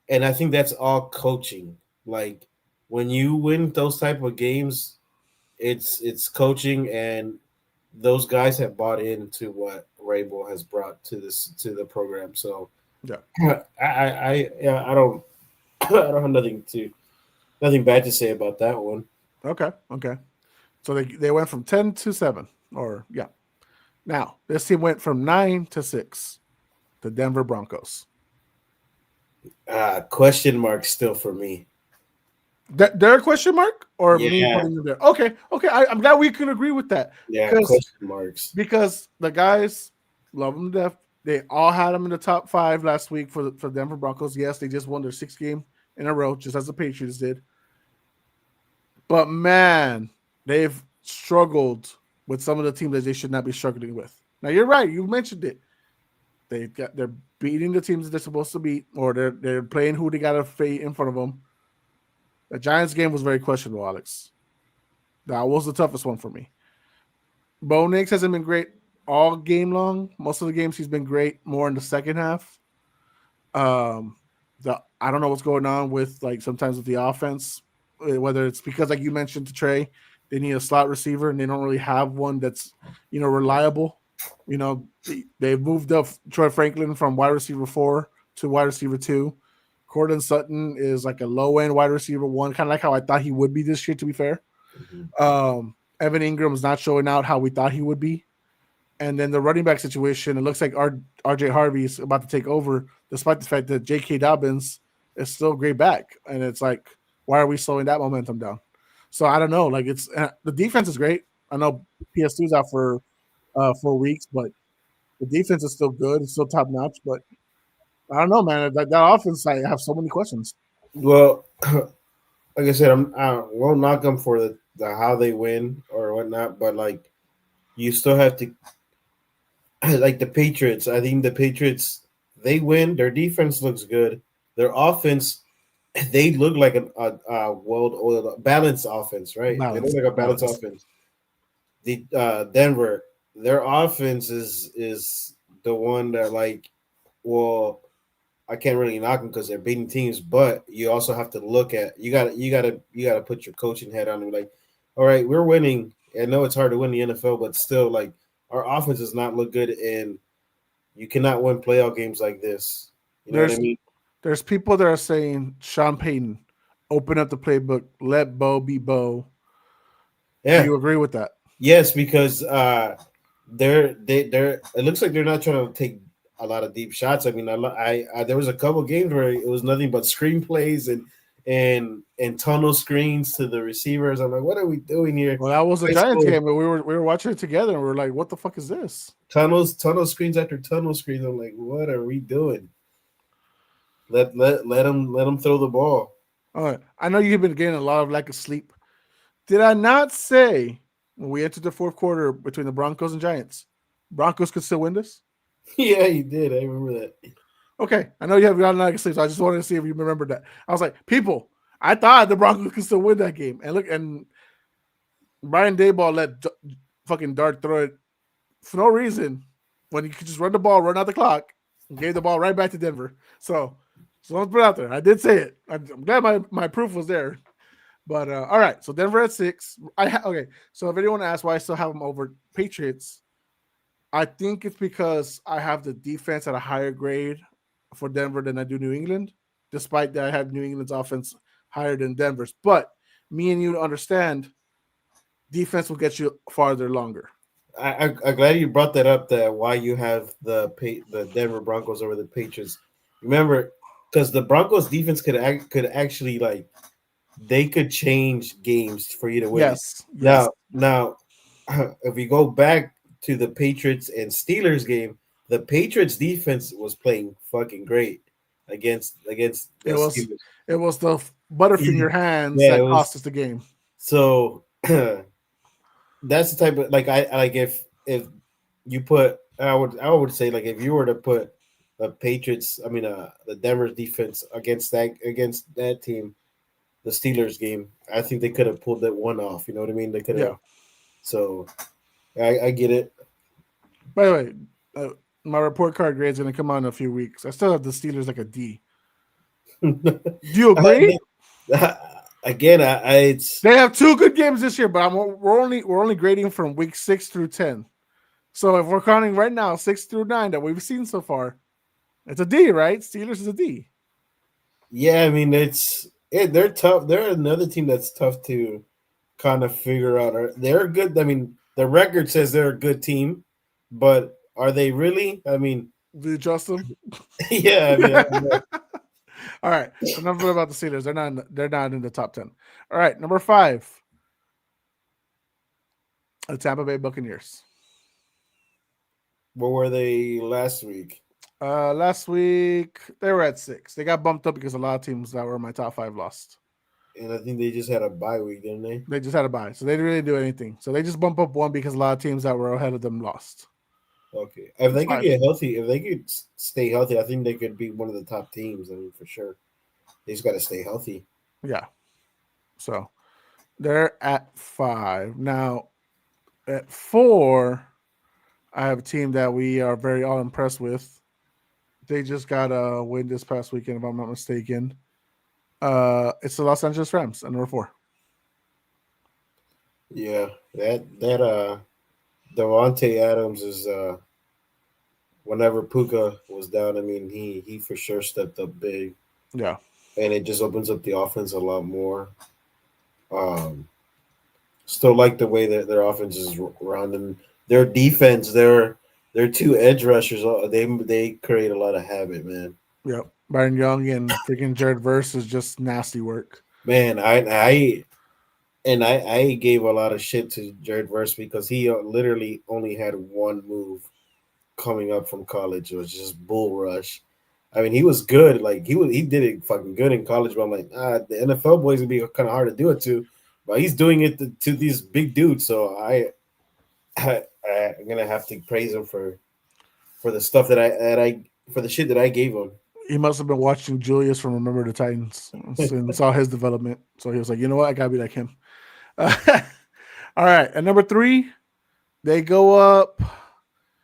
And I think that's all coaching. Like when you win those type of games, it's coaching, and those guys have bought into what Rabel has brought to the program. So yeah, I don't have nothing bad to say about that one. Okay. So they went from 10 to 7, or yeah. Now this team went from 9 to 6. The Denver Broncos. Question mark still for me. They're a question mark, or me putting them there? Okay. I'm glad we can agree with that. Yeah, question marks. Because the guys love them to death. They all had them in the top 5 last week for Denver Broncos. Yes, they just won their 6th game in a row, just as the Patriots did. But man, they've struggled with some of the teams that they should not be struggling with. Now you're right. You mentioned it. They're beating the teams that they're supposed to beat, or they're playing who they got to face in front of them. The Giants game was very questionable, Alex. That was the toughest one for me. Bo Nix hasn't been great all game long. Most of the games he's been great more in the second half. I don't know what's going on with sometimes with the offense, whether it's because you mentioned to Trey, they need a slot receiver and they don't really have one that's reliable. You know, they moved up Troy Franklin from wide receiver 4 to wide receiver 2. Cortland Sutton is like a low end wide receiver 1, kind of like how I thought he would be this year, to be fair. Mhm. Evan Ingram's not showing out how we thought he would be. And then the running back situation, it looks like RJ Harvey is about to take over, despite the fact that J.K. Dobbins is still great back. And it's like, why are we slowing that momentum down? So I don't know. Like it's the defense is great. I know PS2's out for 4 weeks, but the defense is still good. It's still top notch. But I don't know, man. That offense, I have so many questions. Well, like I said, I won't knock them for the how they win or whatnot, but like you still have to like the Patriots. I think the Patriots they win. Their defense looks good. Their offense, they look like a well-oiled, balanced offense, right? They look Balance, like a balanced balance. offense. The Denver, their offense is the one that like, well, I can't really knock them because they're beating teams, but you also have to look at you gotta put your coaching head on and be like, all right, we're winning. I know it's hard to win the NFL, but still, like our offense does not look good, and you cannot win playoff games like this. You know what I There's mean? there's people that are saying Sean Payton, open up the playbook, let Bo be Bo. Do Yeah, you agree with that? yes, because they're it looks like they're not trying to take a lot of deep shots. I mean, I there was a couple games where it was nothing but screenplays and tunnel screens to the receivers. I'm like, what are we doing here? Well, that was a High Giants school game, but we were watching it together, and we were like, "What the fuck is this?" tunnel screens after tunnel screens. I'm like, what are we doing? Let them throw the ball. All right, I know you've been getting a lot of lack of sleep. Did I not say when we entered the fourth quarter between the Broncos and Giants, Broncos could still win this? Yeah, you did. I remember that. Okay, I know you have gotten lack of sleep, so I just wanted to see if you remembered that. I was like, people, I thought the Broncos could still win that game, and look, and Brian Dayball let fucking Dart throw it for no reason when he could just run the ball, run out the clock, and gave the ball right back to Denver. So let's put it out there. I did say it. I'm glad my proof was there. But all right, so Denver at 6. Okay. So if anyone asks why I still have them over Patriots, I think it's because I have the defense at a higher grade for Denver than I do New England, despite that I have New England's offense higher than Denver's. But me and you understand defense will get you farther longer. I'm glad you brought that up. That why you have the Denver Broncos over the Patriots. Remember, because the Broncos defense could actually like they could change games for you to win. Yes, yes. Now, if we go back to the Patriots and Steelers game, the Patriots defense was playing fucking great against the It was Steelers. it was the Butterfinger hands Yeah, it that was cost us the game. so. That's the type of like I like if you put I would say like if you were to put the Patriots, I mean the Denver's defense against that team, the Steelers game, I think they could have pulled that one off. You know what I mean? They could Yeah. have. So I get it. By the way, my report card grade is going to come out in a few weeks. I still have the Steelers like a D. Do you agree? Again, it's They have 2 good games this year, but we're only grading from week 6 through 10. So if we're counting right now 6 through 9 that we've seen so far, it's a D, right? Steelers is a D. yeah. I mean, they're tough. They're another team that's tough to kind of figure out. They're good. I mean, the record says they're a good team, but are they really? I mean, Do you trust them? yeah. I mean, I don't know. All right. So enough about the Steelers. They're not in the top 10. All right, number 5, the Tampa Bay Buccaneers. What were they last week? Last week they were at 6. They got bumped up because a lot of teams that were in my top 5 lost. And I think they just had a bye week, didn't they? They just had a bye, so they didn't really do anything. So they just bump up one because a lot of teams that were ahead of them lost. Okay. If It's they could fine. get healthy, if they could stay healthy, I think they could be one of the top teams. I mean, for sure. They just got to stay healthy. Yeah. So they're at 5 now. At 4, I have a team that we are very all impressed with. They just got a win this past weekend, if I'm not mistaken. It's the Los Angeles Rams at number 4. Yeah. That Devontae Adams is whenever Puka was down. I mean, he for sure stepped up big, Yeah. and it just opens up the offense a lot more. Um, Still like the way that their offense is run and their defense. Their two edge rushers. They create a lot of habit, man. Yep. Byron Young and freaking Jared Verse is just nasty work. Man, I gave a lot of shit to Jared Verse because he literally only had one move coming up from college. It was just bull rush. I mean, he was good. Like he did it fucking good in college. But I'm like, the NFL boys would be kind of hard to do it to. But he's doing it to these big dudes. So I'm gonna have to praise him for the stuff that I for the shit that I gave him. He must have been watching Julius from Remember the Titans and saw his development. So he was like, you know what? I gotta be like him. All right. At number 3, they go up.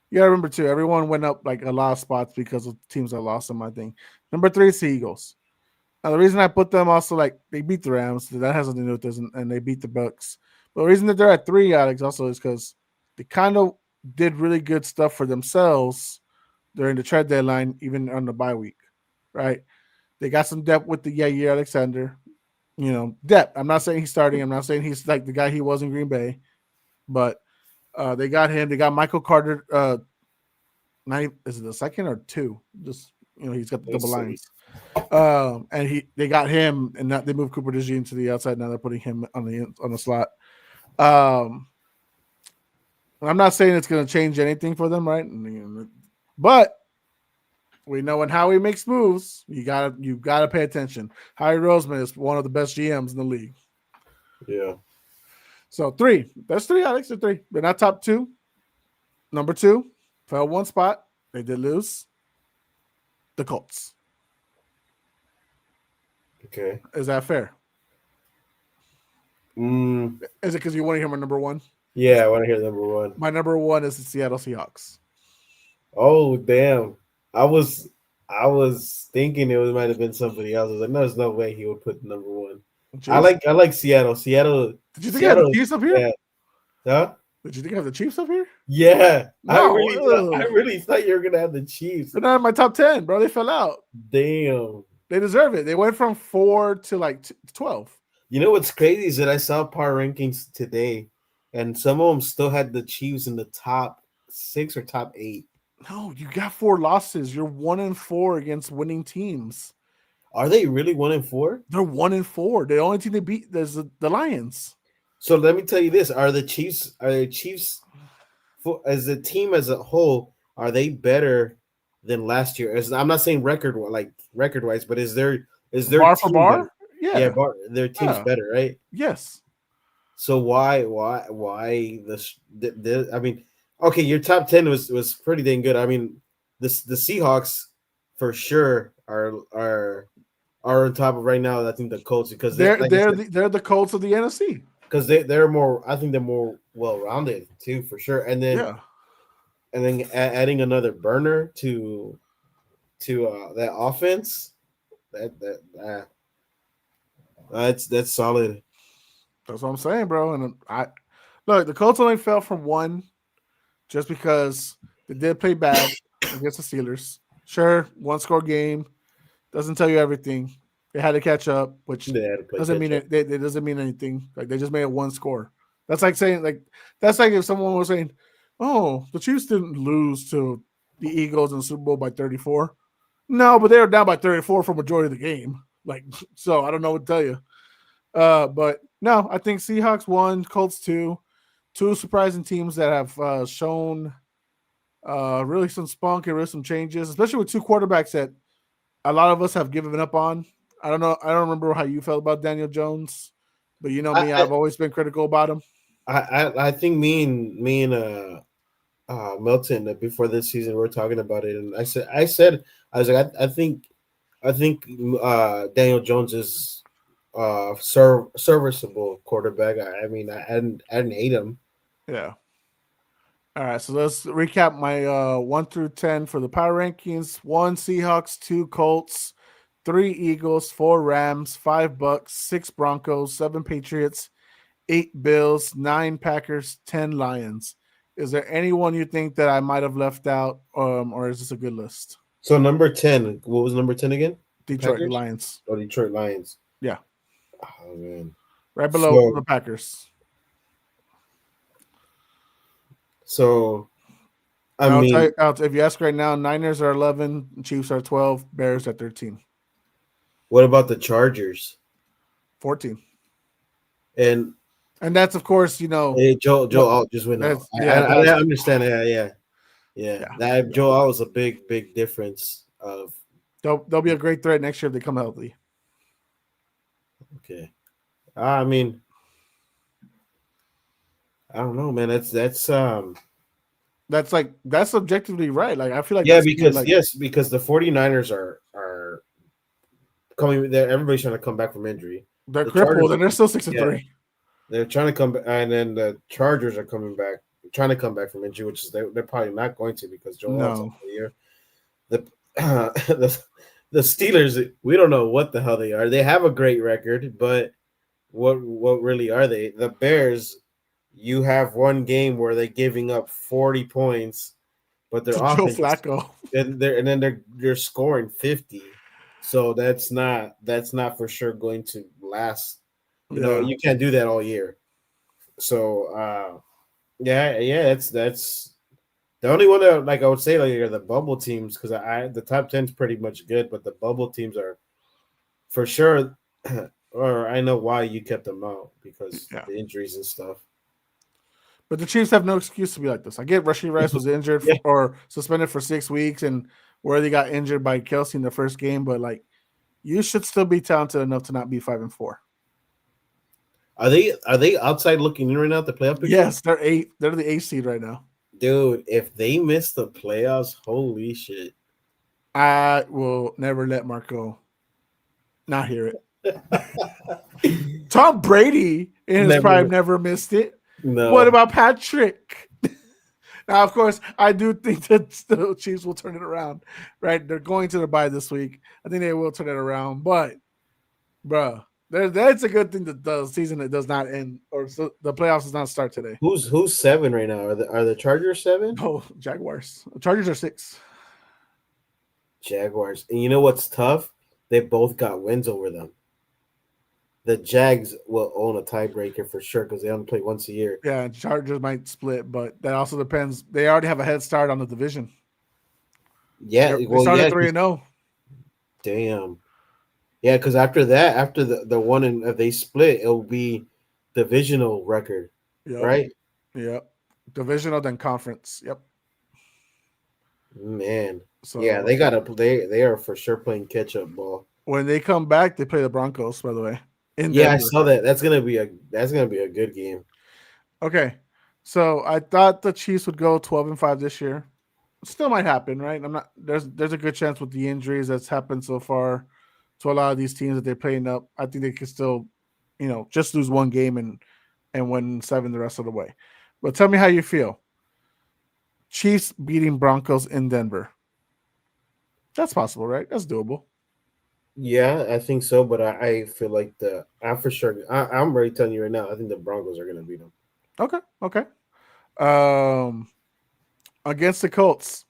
You gotta remember too, everyone went up like a lot of spots because of teams that lost them, I think. Number 3 is the Eagles. Now the reason I put them also like they beat the Rams, that has nothing to do with this, and they beat the Bucks. But the reason that they're at 3, Alex, also is because they kind of did really good stuff for themselves during the trade deadline, even on the bye week, right? They got some depth with the Yair Alexander, depth. I'm not saying he's starting. I'm not saying he's like the guy he was in Green Bay, but they got him. They got Michael Carter. Is it the second or 2? Just he's got the double lines. And they got him, and they moved Cooper DeJean to the outside. Now they're putting him on the slot. I'm not saying it's going to change anything for them, right? But we know when Howie makes moves, you gotta pay attention. Howie Roseman is one of the best GMs in the league. Yeah. So 3, that's 3, Alex. They're 3. They're not top 2. Number 2 fell one spot. They did lose. The Colts. Okay. Is that fair? Is it because you want to hear my number 1? Yeah, I want to hear number 1. My number 1 is the Seattle Seahawks. Oh damn! I was thinking it might have been somebody else. I was like, no, there's no way he would put number 1. Jeez. I like Seattle. Seattle. Did you think I have the Chiefs up here? Yeah. Huh? Did you think I have the Chiefs up here? Yeah. No. I really thought you were gonna have the Chiefs. They're not in my top 10, bro. They fell out. Damn. They deserve it. They went from 4 to like 12. You know what's crazy is that I saw power rankings today, and some of them still had the Chiefs in the top 6 or top 8. No, you got 4 losses. You're 1-4 against winning teams. Are they really 1-4? They're 1-4. The only team they beat is the Lions. So let me tell you this: Are the Chiefs as a team as a whole? Are they better than last year? I'm not saying record wise, but is their bar for bar? Better? Yeah, their team's better, right? Yes. So why this? I mean, okay, your top 10 was pretty dang good. I mean, the Seahawks for sure are on top of right now. I think the Colts because they're the Colts of the NFC because they're more. I think they're more well rounded too for sure. And then adding another burner to that offense, that's solid. That's what I'm saying, bro. And look, the Colts only fell from 1 just because they did play bad against the Steelers. Sure, 1-score game doesn't tell you everything. They had to catch up, which doesn't mean it doesn't mean anything. Like they just made it 1 score. That's like saying that's like if someone was saying, "Oh, the Chiefs didn't lose to the Eagles in the Super Bowl by 34." No, but they were down by 34 for majority of the game. Like, so I don't know what to tell you. But no, I think Seahawks 1, Colts 2 surprising teams that have shown really some spunk and really some changes, especially with 2 quarterbacks that a lot of us have given up on. I don't know. I don't remember how you felt about Daniel Jones, but you know me, I've always been critical about him. I think me and Milton before this season we were talking about it, and I was like I think Daniel Jones is serviceable quarterback. I mean I didn't hate him. Yeah. All right, so let's recap my 1 through 10 for the power rankings. 1 Seahawks, 2 Colts, 3 Eagles, 4 Rams, 5 Bucks, 6 Broncos, 7 Patriots, 8 Bills, 9 Packers, 10 Lions. Is there anyone you think that I might have left out, or is this a good list? So number 10, what was number 10 again? The Detroit Packers Lions. or Detroit Lions? Yeah, Oh man. right below So the Packers. so I And I'll tell mean, you, if you ask right now, Niners are 11, Chiefs are 12, Bears are 13, what about the Chargers? 14. And And that's, of course, Joe what Alt just went out. that's, yeah, I that's, understand. Yeah. yeah. That Yeah. Joe Alt was a big difference of They'll be a great threat next year if they come healthy. okay. I mean, I don't know, man. That's objectively right. Like, I feel like Yeah, this team, because like, yes, because the 49ers are coming there. Everybody's trying to come back from injury. they're The crippled Chargers, and they're still 6 and yeah, 3. they're trying to come back, and then the Chargers are coming back, trying to come back from injury, which is they're probably not going to because Joe Alt's out No. for the year. The the Steelers, we don't know what the hell they are. They have a great record, but what really are they? The Bears, you have one game where they're giving up 40 points, but their To Joe offense is Flacco. and then they're scoring 50. So that's not for sure going to last. Yeah. You can't do that all year. So yeah, that's the only one that like I would say like are the bubble teams because I the top 10 is pretty much good, but the bubble teams are for sure. Or I know why you kept them out because Yeah. the injuries and stuff. But the Chiefs have no excuse to be like this. I get Rashee Rice was injured Yeah. or suspended for 6 weeks, and where they got injured by Kelsey in the first game, but like you should still be talented enough to not be 5-4. Are they outside looking in right now at the playoff picture? Yes, they're 8. They're the 8th seed right now. Dude, if they miss the playoffs, holy shit. I will never let Marco not hear it. Tom Brady in his Never prime never missed it. no. What about Patrick? Now, of course, I do think that the Chiefs will turn it around. Right? They're going to the bye this week. I think they will turn it around. But, bro, that's a good thing that the season it does not end, or so the playoffs does not start today. Who's 7 right now? Are the Chargers 7? Oh, Jaguars. Chargers are 6. Jaguars. And you know what's tough? They both got wins over them. The Jags will own a tiebreaker for sure because they only play once a year. Yeah, Chargers might split, but that also depends. They already have a head start on the division. Yeah, They well, started yeah. 3-0. Damn. Yeah, because after that, after the one and if they split, it'll be divisional record, Yep. right? Yep. Divisional, then conference. Yep. Man. So Yeah, they are for sure playing catch up ball. when they come back, they play the Broncos, by the way. In Yeah, I Denver. saw that. That's gonna be a good game. Okay. So I thought the Chiefs would go 12-5 this year. Still might happen, right? I'm not there's a good chance with the injuries that's happened so far to a lot of these teams that they're playing up. I think they could still, just lose one game and win 7 the rest of the way. But tell me how you feel. Chiefs beating Broncos in Denver. That's possible, right? That's doable. Yeah, I think so, but I feel like I'm for sure. I'm already telling you right now. I think the Broncos are gonna beat them. Okay. Um, against the Colts,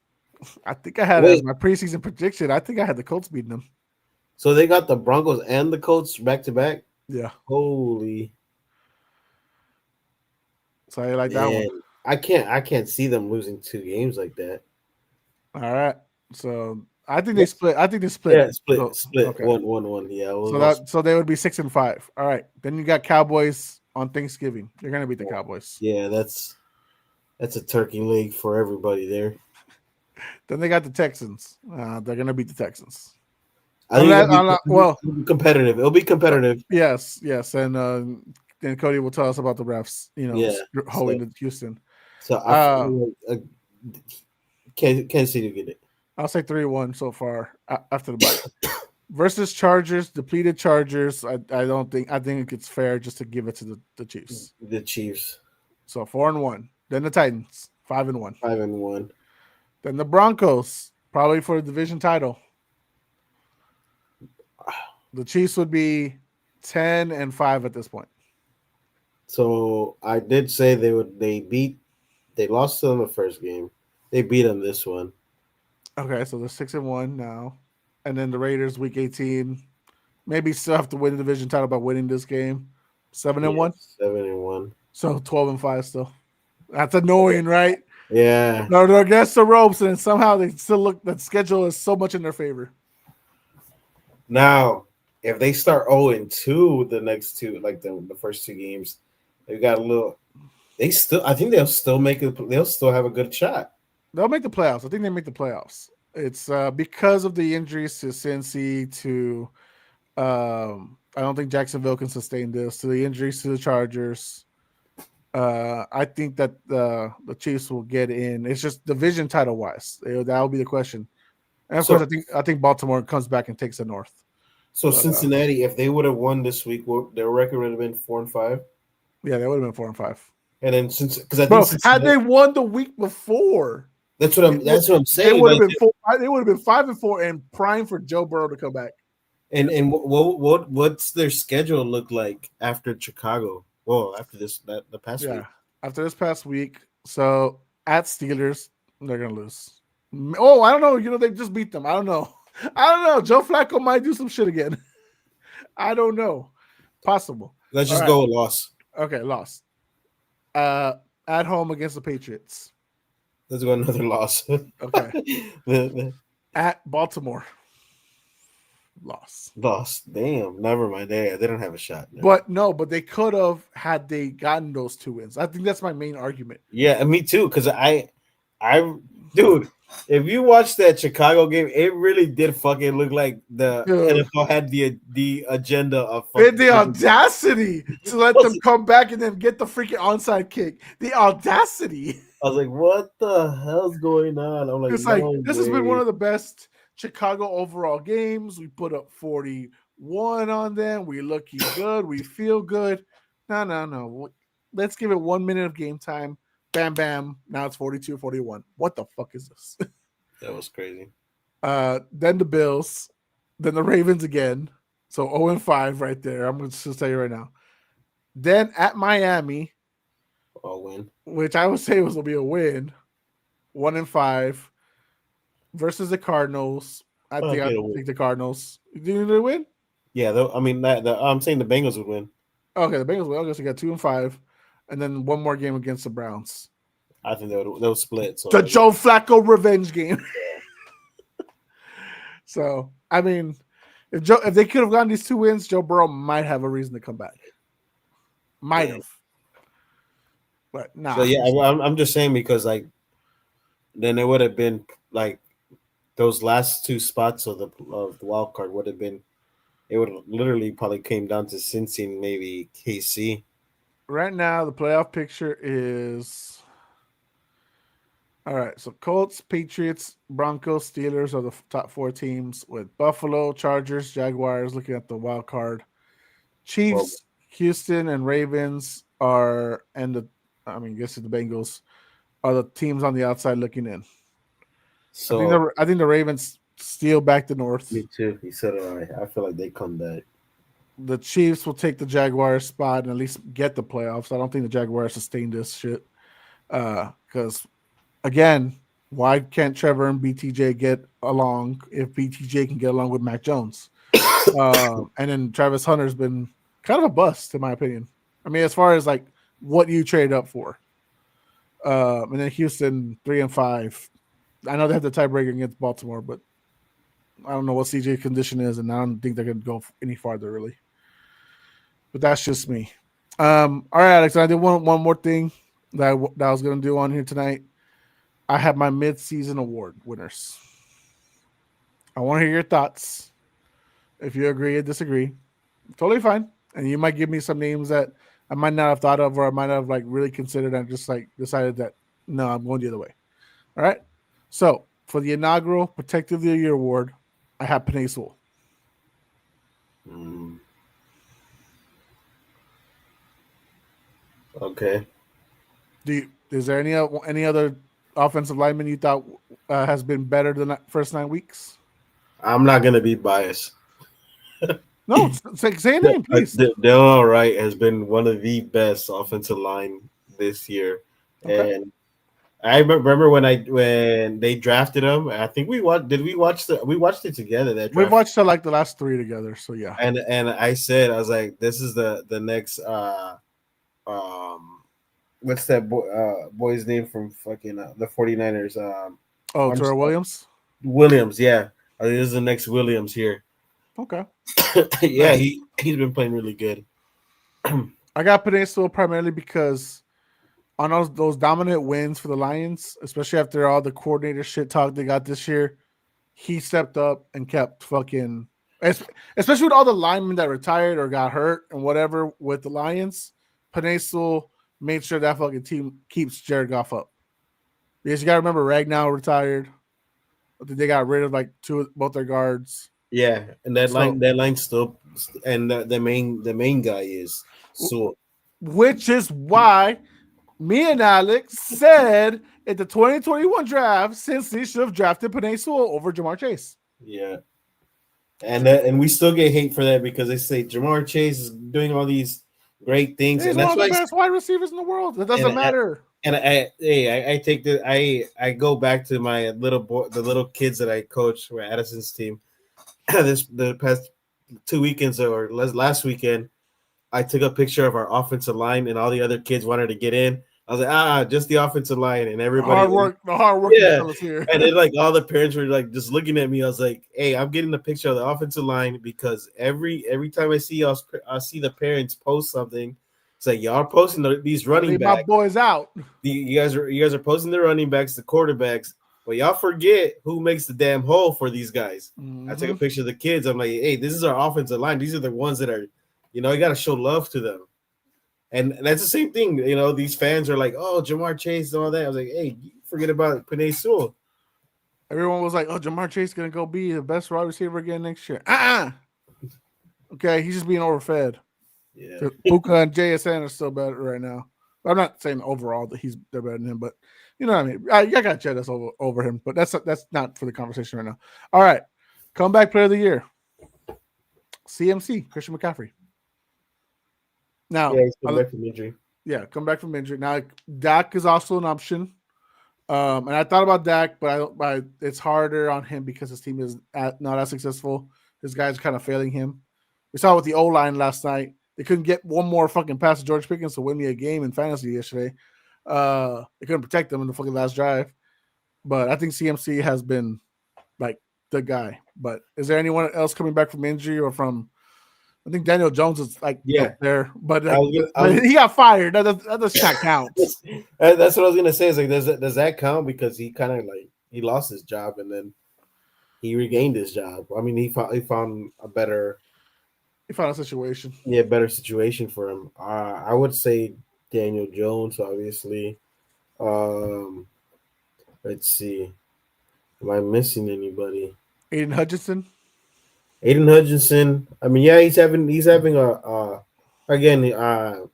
I think I had it as Wait, my preseason prediction. I think I had the Colts beating them. so they got the Broncos and the Colts back to back. Yeah. Holy So I like that one. man, I can't see them losing 2 games like that. All right. So I think they Yes. split. I think they split. Yeah, split, So, split, okay. 1-1. Yeah, it was So they would be 6-5. All right. Then you got Cowboys on Thanksgiving. You're gonna beat the Cowboys. yeah, that's a turkey leg for everybody there. Then they got the Texans. They're gonna beat the Texans. I think Well, it'll be competitive. It'll be competitive. yes, and then Cody will tell us about the refs. Yeah. holding So, the Houston. so I feel like Kansas City will get it. I'll say 3-1 so far after the bye. Versus Chargers, depleted Chargers. I think it's fair just to give it to the Chiefs. The Chiefs So 4-1. Then the Titans 5-1. 5-1. Then the Broncos probably for the division title. The Chiefs would be 10-5 at this point. So I did say they beat They lost to them the first game. They beat them this one. Okay, so they're 6-1 now, and then the Raiders week 18 maybe still have to win the division title by winning this game. 7-1, 7-1. so 12-5 still. That's annoying, right? Yeah. No, they're against the ropes, and somehow they still look. That schedule is so much in their favor. Now, if they start 0-2 the next two, like the first two games, they got a little. I think they'll still make it. They'll still have a good shot. They'll make the playoffs. I think they make the playoffs. It's because of the injuries to Cincy, to I don't think Jacksonville can sustain this, to the injuries to the Chargers. I think that the Chiefs will get in. It's just division title wise. That will be the question. And of course, I think Baltimore comes back and takes the North. So Cincinnati, if they would have won this week, their record would have been 4-5. Yeah, they would have been 4-5. And then because I think had they won the week before, that's what I'm saying. They would have been 4. They would have been 5-4 and prime for Joe Burrow to come back. And what's their schedule look like after Chicago? Well, after the past week. After this past week, so at Steelers, they're gonna lose. Oh, I don't know. They just beat them. I don't know. Joe Flacco might do some shit again. I don't know. Possible. Let's just go with loss. Okay, loss. At home against the Patriots. Let's go another loss. Okay. At Baltimore. Loss. Damn. Never mind. They don't have a shot. No. But they could have had they gotten those 2 wins. I think that's my main argument. Yeah, me too. Because dude, if you watch that Chicago game, it really did fucking look like the NFL had the agenda of the audacity to let them come back and then get the freaking onside kick. The audacity. I was like, what the hell's going on? I'm like, it's like this has been one of the best Chicago overall games. We put up 41 on them. We looking good. We feel good. No. Let's give it 1 minute of game time. Bam, bam. Now it's 42-41. What the fuck is this? That was crazy. Then the Bills. Then the Ravens again. So 0-5 right there. I'm going to tell you right now. Then at Miami. A win. Which I would say will be a win. 1-5. Versus the Cardinals. I think the Cardinals. Do you think they win? Yeah, I'm saying the Bengals would win. Okay, the Bengals will. I guess we got 2-5. And then one more game against the Browns. I think they'll split. So the Joe Flacco revenge game. So, if they could have gotten these 2 wins, Joe Burrow might have a reason to come back. Might have. But nah. So, yeah, I'm just saying because, then it would have been, those last 2 spots of the wild card would have been, it would have literally probably came down to Cincy and maybe KC. Right now, the playoff picture is all right. So Colts, Patriots, Broncos, Steelers are the top 4 teams, with Buffalo, Chargers, Jaguars looking at the wild card. Chiefs, Houston, and Ravens the Bengals are the teams on the outside looking in. So I think the Ravens steal back the North. Me too. He said it all right. I feel like they come back. The Chiefs will take the Jaguars spot and at least get the playoffs. I don't think the Jaguars sustain this shit. Because, again, why can't Trevor and BTJ get along if BTJ can get along with Mac Jones? And then Travis Hunter's been kind of a bust, in my opinion. As far as, what you traded up for. And then Houston, 3-5. I know they have the tiebreaker against Baltimore, but I don't know what CJ's condition is, and I don't think they're going to go any farther, really. But that's just me. All right, Alex, I did one more thing that I was going to do on here tonight. I have my mid-season award winners. I want to hear your thoughts. If you agree or disagree, totally fine. And you might give me some names that I might not have thought of, or I might have really considered and just decided that, no, I'm going the other way. All right? So, for the inaugural Protective of the Year award, I have Penei Sewell. Okay. Is there any other offensive lineman you thought has been better than the first 9 weeks? I'm not going to be biased. No, say a name, please. Dylan Wright has been one of the best offensive line this year. Okay. And I remember when they drafted him. I think we watched. Did we watch the? We watched it together. That We draft. watched like the last three together. So yeah. And I was like, this is the next um what's that boy's name from fucking the 49ers? Oh, I'm Terrell sorry, Williams. Williams. Yeah, this is the next Williams here. Okay. Yeah, Nice. he's been playing really good. I got Peninsula primarily because on those dominant wins for the Lions, especially after all the coordinator shit talk they got this year, he stepped up and kept fucking, especially with all the linemen that retired or got hurt and whatever with the Lions. Peninsula made sure that fucking team keeps Jared Goff up. Because you got to remember, Ragnow retired. They got rid of like both their guards. Yeah, and that So, line still, and the main guy is so. which is why me and Alex said at the 2021 draft, since they should have drafted Penei Sewell over Jamar Chase. Yeah, and we still get hate for that because they say Jamar Chase is doing all these great things, He's and one that's of the why. best wide receivers in the world. It doesn't And matter. and I take I go back to my little boy, the little kids that I coach for Addison's team. The past 2 weekends or last weekend, I took a picture of our offensive line, and all the other kids wanted to get in. I was like, just the offensive line, and everybody, The hard working yeah. fellas here. And then like all the parents were like just looking at me. I was like, hey, I'm getting a picture of the offensive line because every time I see the parents post something. It's like y'all posting these running backs. My boys out. You guys are posting the running backs, the quarterbacks, but y'all forget who makes the damn hole for these guys. Mm-hmm. I took a picture of the kids. I'm like, hey, this is our offensive line. These are the ones that are, you got to show love to them. And that's the same thing. These fans are like, oh, Jamar Chase and all that. I was like, hey, you forget about Penei Sewell. Everyone was like, oh, Jamar Chase is going to go be the best wide receiver again next year. Okay, he's just being overfed. Yeah. Puka and JSN are still better right now. I'm not saying overall that they're better than him, but you know what I mean. I got Jettis over him, but that's not for the conversation right now. All right, comeback player of the year, CMC, Christian McCaffrey. Now, yeah, he's come back from injury. Yeah, come back from injury. Now, Dak is also an option, and I thought about Dak, but it's harder on him because his team is not as successful. His guys are kind of failing him. We saw with the O-line last night. They couldn't get one more fucking pass to George Pickens to win me a game in fantasy yesterday. They couldn't protect them in the fucking last drive. But I think CMC has been like the guy. But is there anyone else coming back from injury or from? I think Daniel Jones is up there, but he got fired. That does not count. That's what I was gonna say. Is like, does that count? Because he kind of like he lost his job and then he regained his job. I mean, he found a better. He found a situation. Yeah, better situation for him. I would say Daniel Jones, obviously. Let's see. Am I missing anybody? Aiden Hutchinson. I mean, yeah, he's having again.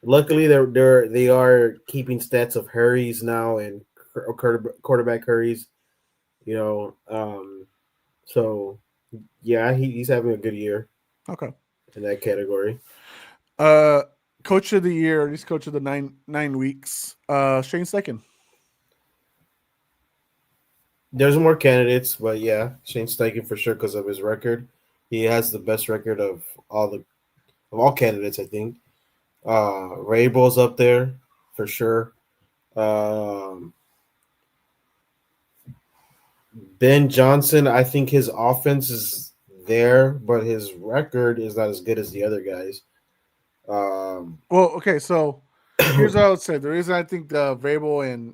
Luckily, they are keeping stats of hurries now and quarterback hurries. So yeah, he's having a good year. Okay. In that category. Coach of the year, or at least coach of the 9 weeks. Shane Steichen. There's more candidates, but yeah, Shane Steichen for sure because of his record. He has the best record of all candidates, I think. Rabel's up there for sure. Ben Johnson, I think his offense is there, but his record is not as good as the other guys. Well, okay, so here's what I would say. The reason I think the Vrabel and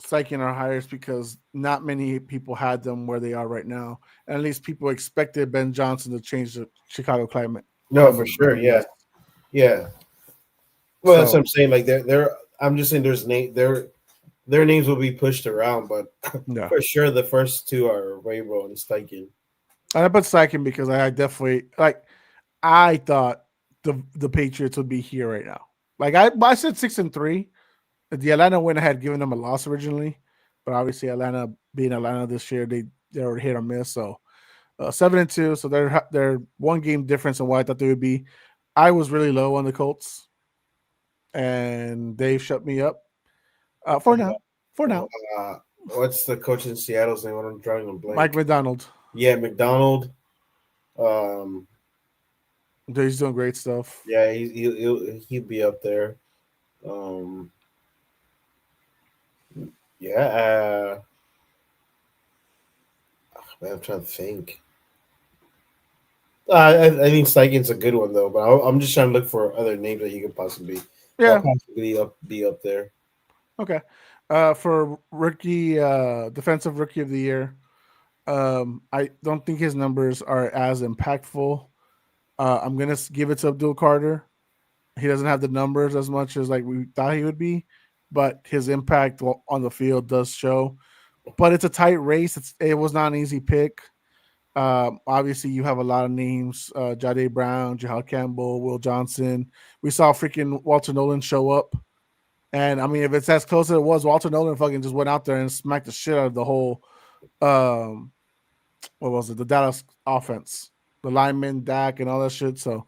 Steichen are higher is because not many people had them where they are right now. And at least people expected Ben Johnson to change the Chicago climate. No, for sure, yeah. Well, that's what I'm saying. Like I'm just saying their names will be pushed around, but for sure the first two are Vrabel and Steichen. And I put Steichen because I definitely I thought the Patriots would be here right now. Like I said 6-3. The Atlanta win had given them a loss originally, but obviously Atlanta being Atlanta this year, they're hit or miss. So 7-2. So they're one game difference in what I thought they would be. I was really low on the Colts, and they shut me up for now. for now. What's the coach in Seattle's name? I'm drawing a Mike blank. McDonald. Yeah, McDonald. Um, He's doing great stuff. yeah, he'll be up there. Um, yeah, man, I'm trying to think. I think Steichen's a good one though, but I'm just trying to look for other names that he could possibly Yeah. be up there. Okay. For rookie, defensive rookie of the year, I don't think his numbers are as impactful. I'm gonna give it to Abdul Carter. He doesn't have the numbers as much as like we thought he would be, but his impact on the field does show. But it's a tight race. It was not an easy pick. Obviously, you have a lot of names: Jade Brown, Jahal Campbell, Will Johnson. We saw freaking Walter Nolan show up, and I mean, if it's as close as it was, Walter Nolan fucking just went out there and smacked the shit out of the whole. Um, what was it? The Dallas offense, the lineman, Dak, and all that shit. So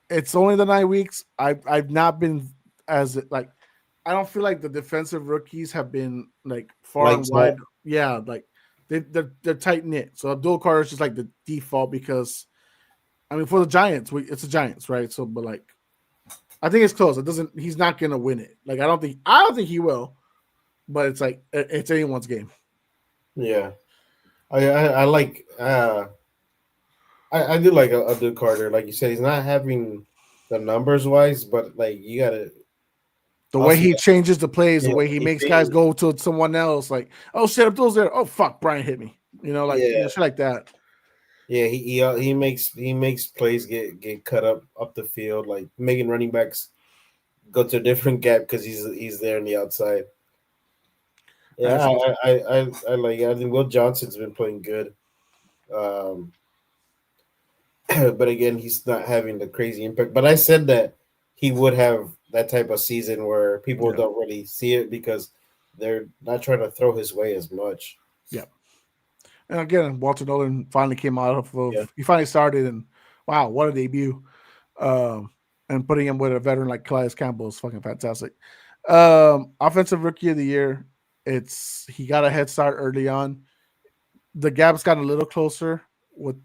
it's only the 9 weeks. I've not been as like I don't feel like the defensive rookies have been like far and Lights wide. out. Yeah, like they're tight knit. So Abdul Carter is just like the default because I mean for the Giants, it's the Giants, right? So but like I think it's close. It doesn't he's not gonna win it. Like I don't think he will, but it's like it's anyone's game. Yeah, I like I do like Abdul Carter. Like you said, he's not having the numbers wise, but like you gotta The way also he changes the plays, the yeah, way he makes guys go to someone else, like, oh shit, Abdul's there. Oh fuck, Brian hit me. Shit like that. yeah. He makes plays get cut up the field, like making running backs go to a different gap because he's there on the outside. Yeah, That's awesome. I like. I think Will Johnson's been playing good, um, but again, he's not having the crazy impact. But I said that he would have that type of season where people Yeah. don't really see it because they're not trying to throw his way as much. Yeah. And again, Walter Nolan finally came out Yeah, he finally started and wow, what a debut. Um, and putting him with a veteran like Calais Campbell is fucking fantastic. Offensive rookie of the year. He got a head start early on. The gap's got a little closer with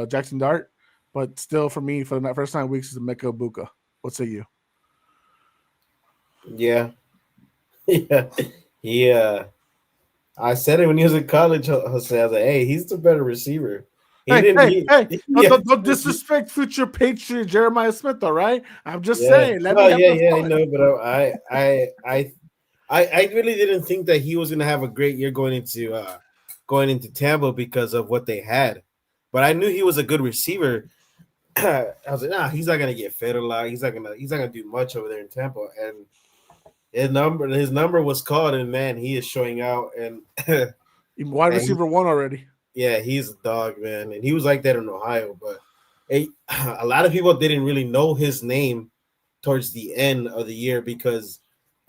Jackson Dart, but still for me for the first 9 weeks is Mecca Buka. What say you? yeah, yeah. He I said it when he was in college, Jose. I was like, "Hey, he's the better receiver." He Hey, didn't. hey, hey! Yeah, Don't disrespect future Patriot Jeremiah Smith, all right? I'm just yeah. saying. Let me No, have the I fun. know, but I really didn't think that he was gonna have a great year going into Tampa because of what they had. But I knew he was a good receiver. I was like, nah, he's not gonna get fed a lot. He's not gonna do much over there in Tampa. And his number was called, and man, he is showing out. And Wide man, receiver one already. yeah, he's a dog, man. And he was like that in Ohio, but a lot of people didn't really know his name towards the end of the year because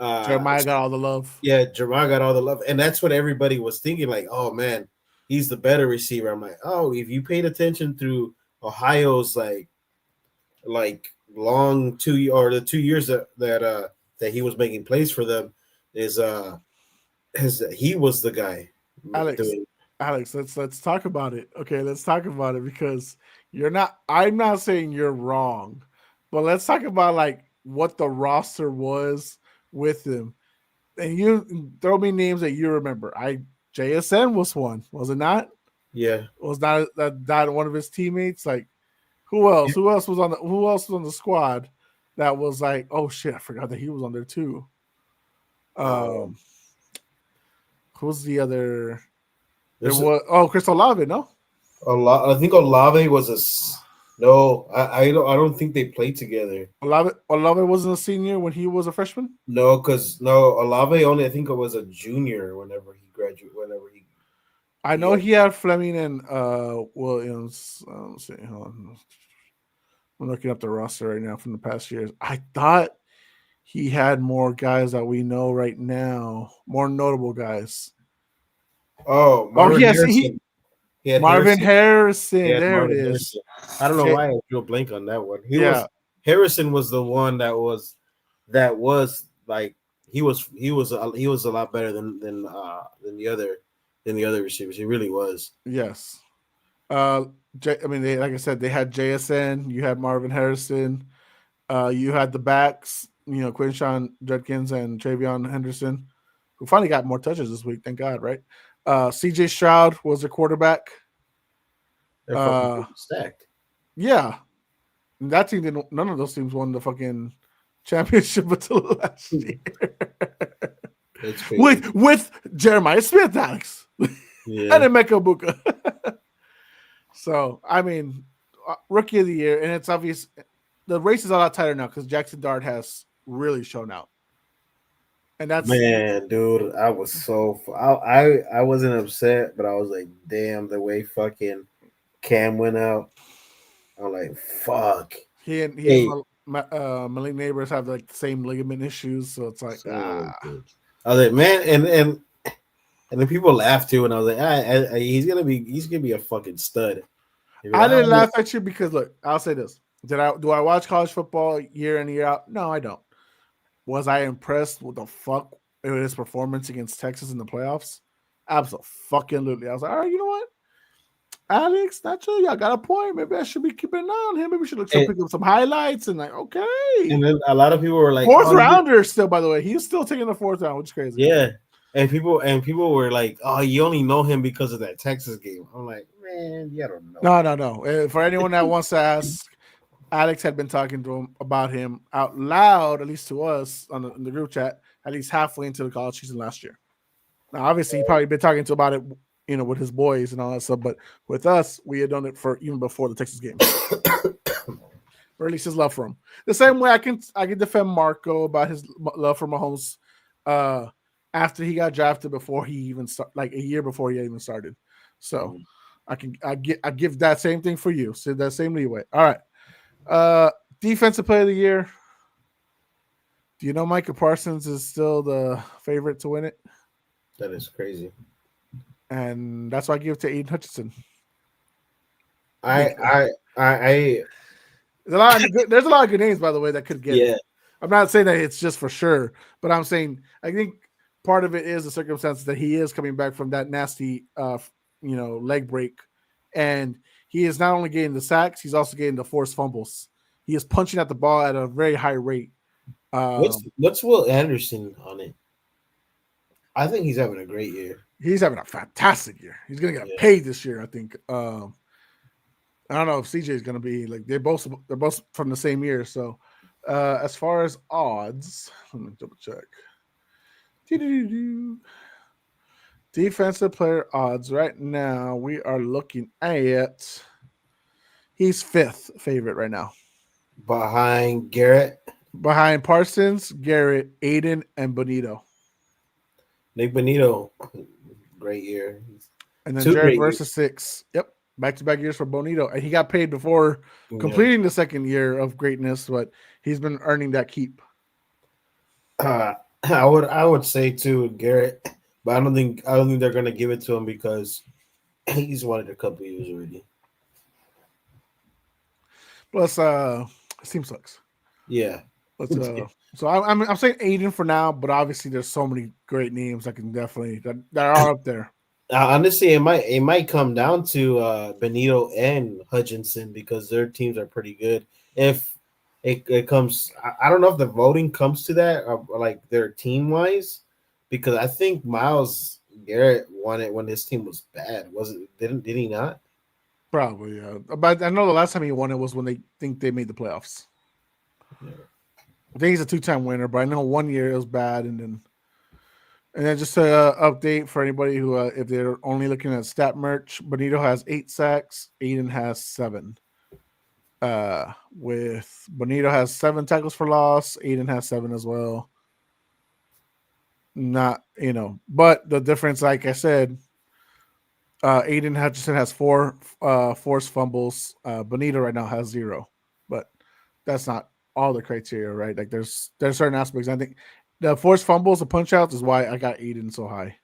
Jeremiah got all the love. yeah, Jamar got all the love, and that's what everybody was thinking. Like, oh man, he's the better receiver. I'm like, oh, if you paid attention through Ohio's like long the 2 years that he was making plays for them is he was the guy Alex, doing. Alex, let's talk about it. Okay, let's talk about it because I'm not saying you're wrong, but let's talk about like what the roster was with him. And you throw me names that you remember. JSN was one, was it not? Yeah, Was not that one of his teammates? Like who else? Who else was on the squad that was like, oh shit, I forgot that he was on there too. um, Um who's the other? There there's was Chris Olave, no? a lot. I think Olave was no. I don't think they played together. Olave wasn't a senior when he was a freshman. No, because no, Olave only I think it was a junior whenever he graduated. Whenever I he know got he had Fleming and Williams. Let's see, hold on. I'm looking up the roster right now from the past years. I thought he had more guys that we know right now, more notable guys. oh Oh, Marvin yes, Harrison. He had Marvin Harrison. Harrison. Yeah, There it Marvin is. Harrison. I don't know Okay, why I drew a blank on that one. yeah, Harrison was the one that was like he was a lot better than the other receivers. He really was. Yes. I mean, like I said, they had JSN. You had Marvin Harrison. You had the backs. Quinshawn Judkins and Travion Henderson, who finally got more touches this week. Thank God, right? CJ Stroud was their quarterback. They're fucking stacked. Yeah, and that team didn't. None of those teams won the fucking championship until last year. It's crazy. with Jeremiah Smith, Alex, Yeah. and then Mecca Buka. So I mean, rookie of the year, and it's obvious the race is a lot tighter now because Jackson Dart has really shown out, and that's Man, dude, I was so I wasn't upset, but I was like, damn, the way fucking Cam went out. I'm like, fuck. he and Malik Neighbors have like the same ligament issues, so it's like I was like, man, and then people laughed too, and I was like, he's gonna be a fucking stud. I didn't laugh at you because look, I'll say this: do I watch college football year in year out? No, I don't. Was I impressed with the fuck with his performance against Texas in the playoffs? Absolutely. I was like, all right, you know what? Alex, not sure. Y'all got a point. Maybe I should be keeping an eye on him. Maybe we should pick up some highlights and like, okay. And then a lot of people were like, fourth rounder still, by the way. He's still taking the fourth round, which is crazy. Yeah. And people were like, oh, you only know him because of that Texas game. I'm like, man, you don't know. No. For anyone that wants to ask, Alex had been talking to him about him out loud, at least to us in the group chat, at least halfway into the college season last year. Now, obviously, he probably been talking about it, with his boys and all that stuff. But with us, we had done it for even before the Texas game, or at least his love for him. The same way I can defend Marco about his love for Mahomes after he got drafted, before he even like a year before he even started. So I give that same thing for you. So that same leeway. All right. Defensive player of the year. Do you know Micah Parsons is still the favorite to win it? That is crazy. And that's why I give it to Aiden Hutchinson. There's a lot of good names, by the way, that could get it. I'm not saying that it's just for sure, but I'm saying I think part of it is the circumstances that he is coming back from that nasty leg break, and he is not only getting the sacks, he's also getting the forced fumbles. He is punching at the ball at a very high rate. What's Will Anderson on it? I think he's having a great year. He's having a fantastic year. He's gonna get paid this year, I think. I don't know if CJ is gonna be like they're both from the same year. So as far as odds, let me double check. Defensive player odds right now, we are looking at he's fifth favorite right now. Behind Garrett? Behind Parsons, Garrett, Aiden, and Bonito. Nick Bonito, great year. And then Jared versus 6. Yep. Back-to-back years for Bonito. And he got paid before completing the second year of greatness, but he's been earning that keep. I would say too Garrett, but I don't think they're gonna give it to him because he's won it a couple years already. Plus his team sucks. Yeah. But so I'm saying Aiden for now, but obviously there's so many great names that can definitely that are up there. Honestly, it might come down to Benito and Hutchinson because their teams are pretty good. If it comes, I don't know if the voting comes to that or like their team wise, because I think Myles Garrett won it when his team was bad. Was it? Did he not? Probably, yeah. But I know the last time he won it was when they made the playoffs. Yeah. I think he's a 2-time winner, but I know 1 year it was bad, and then just to update for anybody who, if they're only looking at stat merch, Bonito has 8 sacks, Aiden has 7. With Bonito has 7 tackles for loss, Aiden has 7 as well. Not, but the difference, like I said, Aiden Hutchinson has 4 forced fumbles. Bonito right now has 0, but that's not all the criteria, right? Like there's certain aspects. I think the forced fumbles, the punch outs is why I got Aiden so high,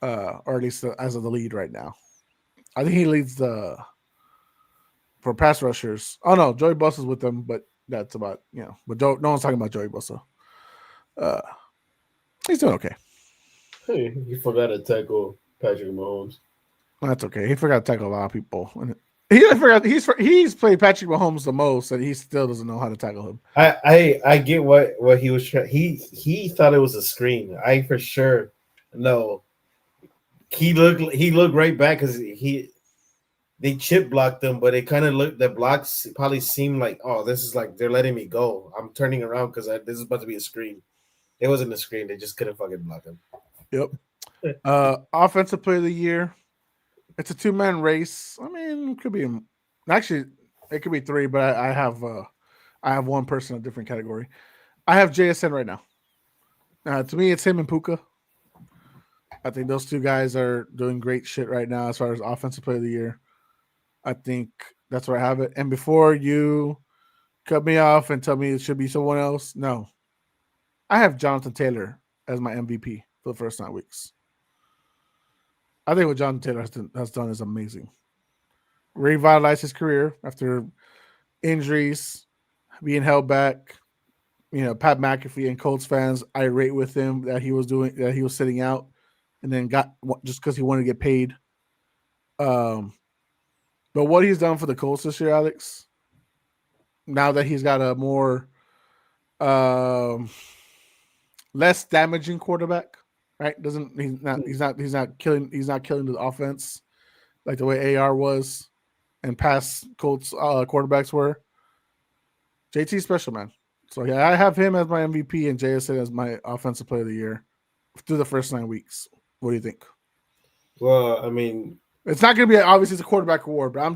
or at least as of the lead right now. I think he leads for pass rushers. Oh no, Joey Bosa's with them, but that's about But no one's talking about Joey Bosa. He's doing okay. Hey, you forgot to tackle Patrick Mahomes. That's okay. He forgot to tackle a lot of people. He forgot he's played Patrick Mahomes the most, and he still doesn't know how to tackle him. I get what he was trying. He thought it was a screen. I for sure no. He looked right back because they chip blocked them, but it kind of looked the blocks probably seemed like, oh, this is like they're letting me go. I'm turning around because this is about to be a screen. It wasn't a screen. They just couldn't fucking block him. Yep. Offensive player of the year. It's a 2-man race. I mean, it could be actually it could be 3, but I have one person in a different category. I have JSN right now. To me, it's him and Puka. I think those two guys are doing great shit right now as far as offensive player of the year. I think that's where I have it. And before you cut me off and tell me it should be someone else, no. I have Jonathan Taylor as my MVP for the first 9 weeks. I think what Jonathan Taylor has done is amazing. Revitalized his career after injuries, being held back. You know, Pat McAfee and Colts fans irate with him that he was sitting out, and then got just because he wanted to get paid. But what he's done for the Colts this year, Alex, now that he's got a more less damaging quarterback, right? He's not killing the offense like the way AR was and past Colts quarterbacks were. JT special, man. So yeah, I have him as my MVP and JSN as my offensive player of the year through the first 9 weeks. What do you think? Well, I mean, it's not going to be obviously it's a quarterback award, but I'm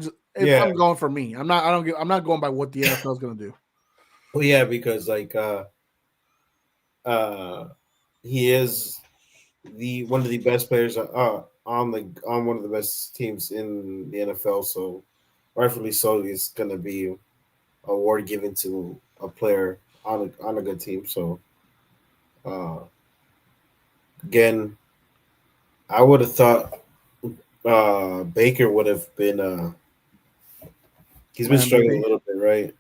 going for me. I'm not going by what the NFL is going to do. Well, yeah, because like he is one of the best players on one of the best teams in the NFL. So rightfully so, it's going to be an award given to a player on a good team. So again, I would have thought Baker would have been. He's been struggling a little bit, right?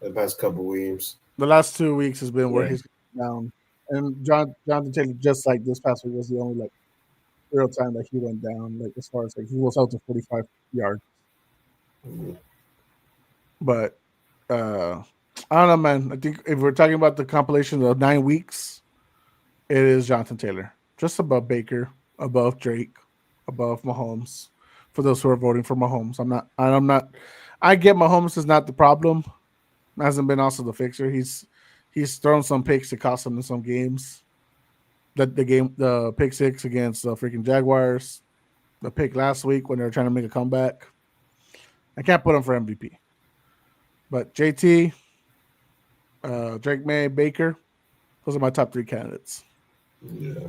The past couple games. The last 2 weeks has been where he's down. And Jonathan Taylor, just like this past week, was the only real time that he went down. Like as far as he was out to 45 yards. Mm-hmm. But I don't know, man. I think if we're talking about the compilation of 9 weeks, it is Jonathan Taylor, just above Baker, above Drake, above Mahomes. For those who are voting for Mahomes, I'm not. I get Mahomes is not the problem. Hasn't been also the fixer. He's thrown some picks to cost him in some games. The pick 6 against the freaking Jaguars, the pick last week when they were trying to make a comeback. I can't put him for MVP. But JT, Drake May, Baker, those are my top 3 candidates. Yeah.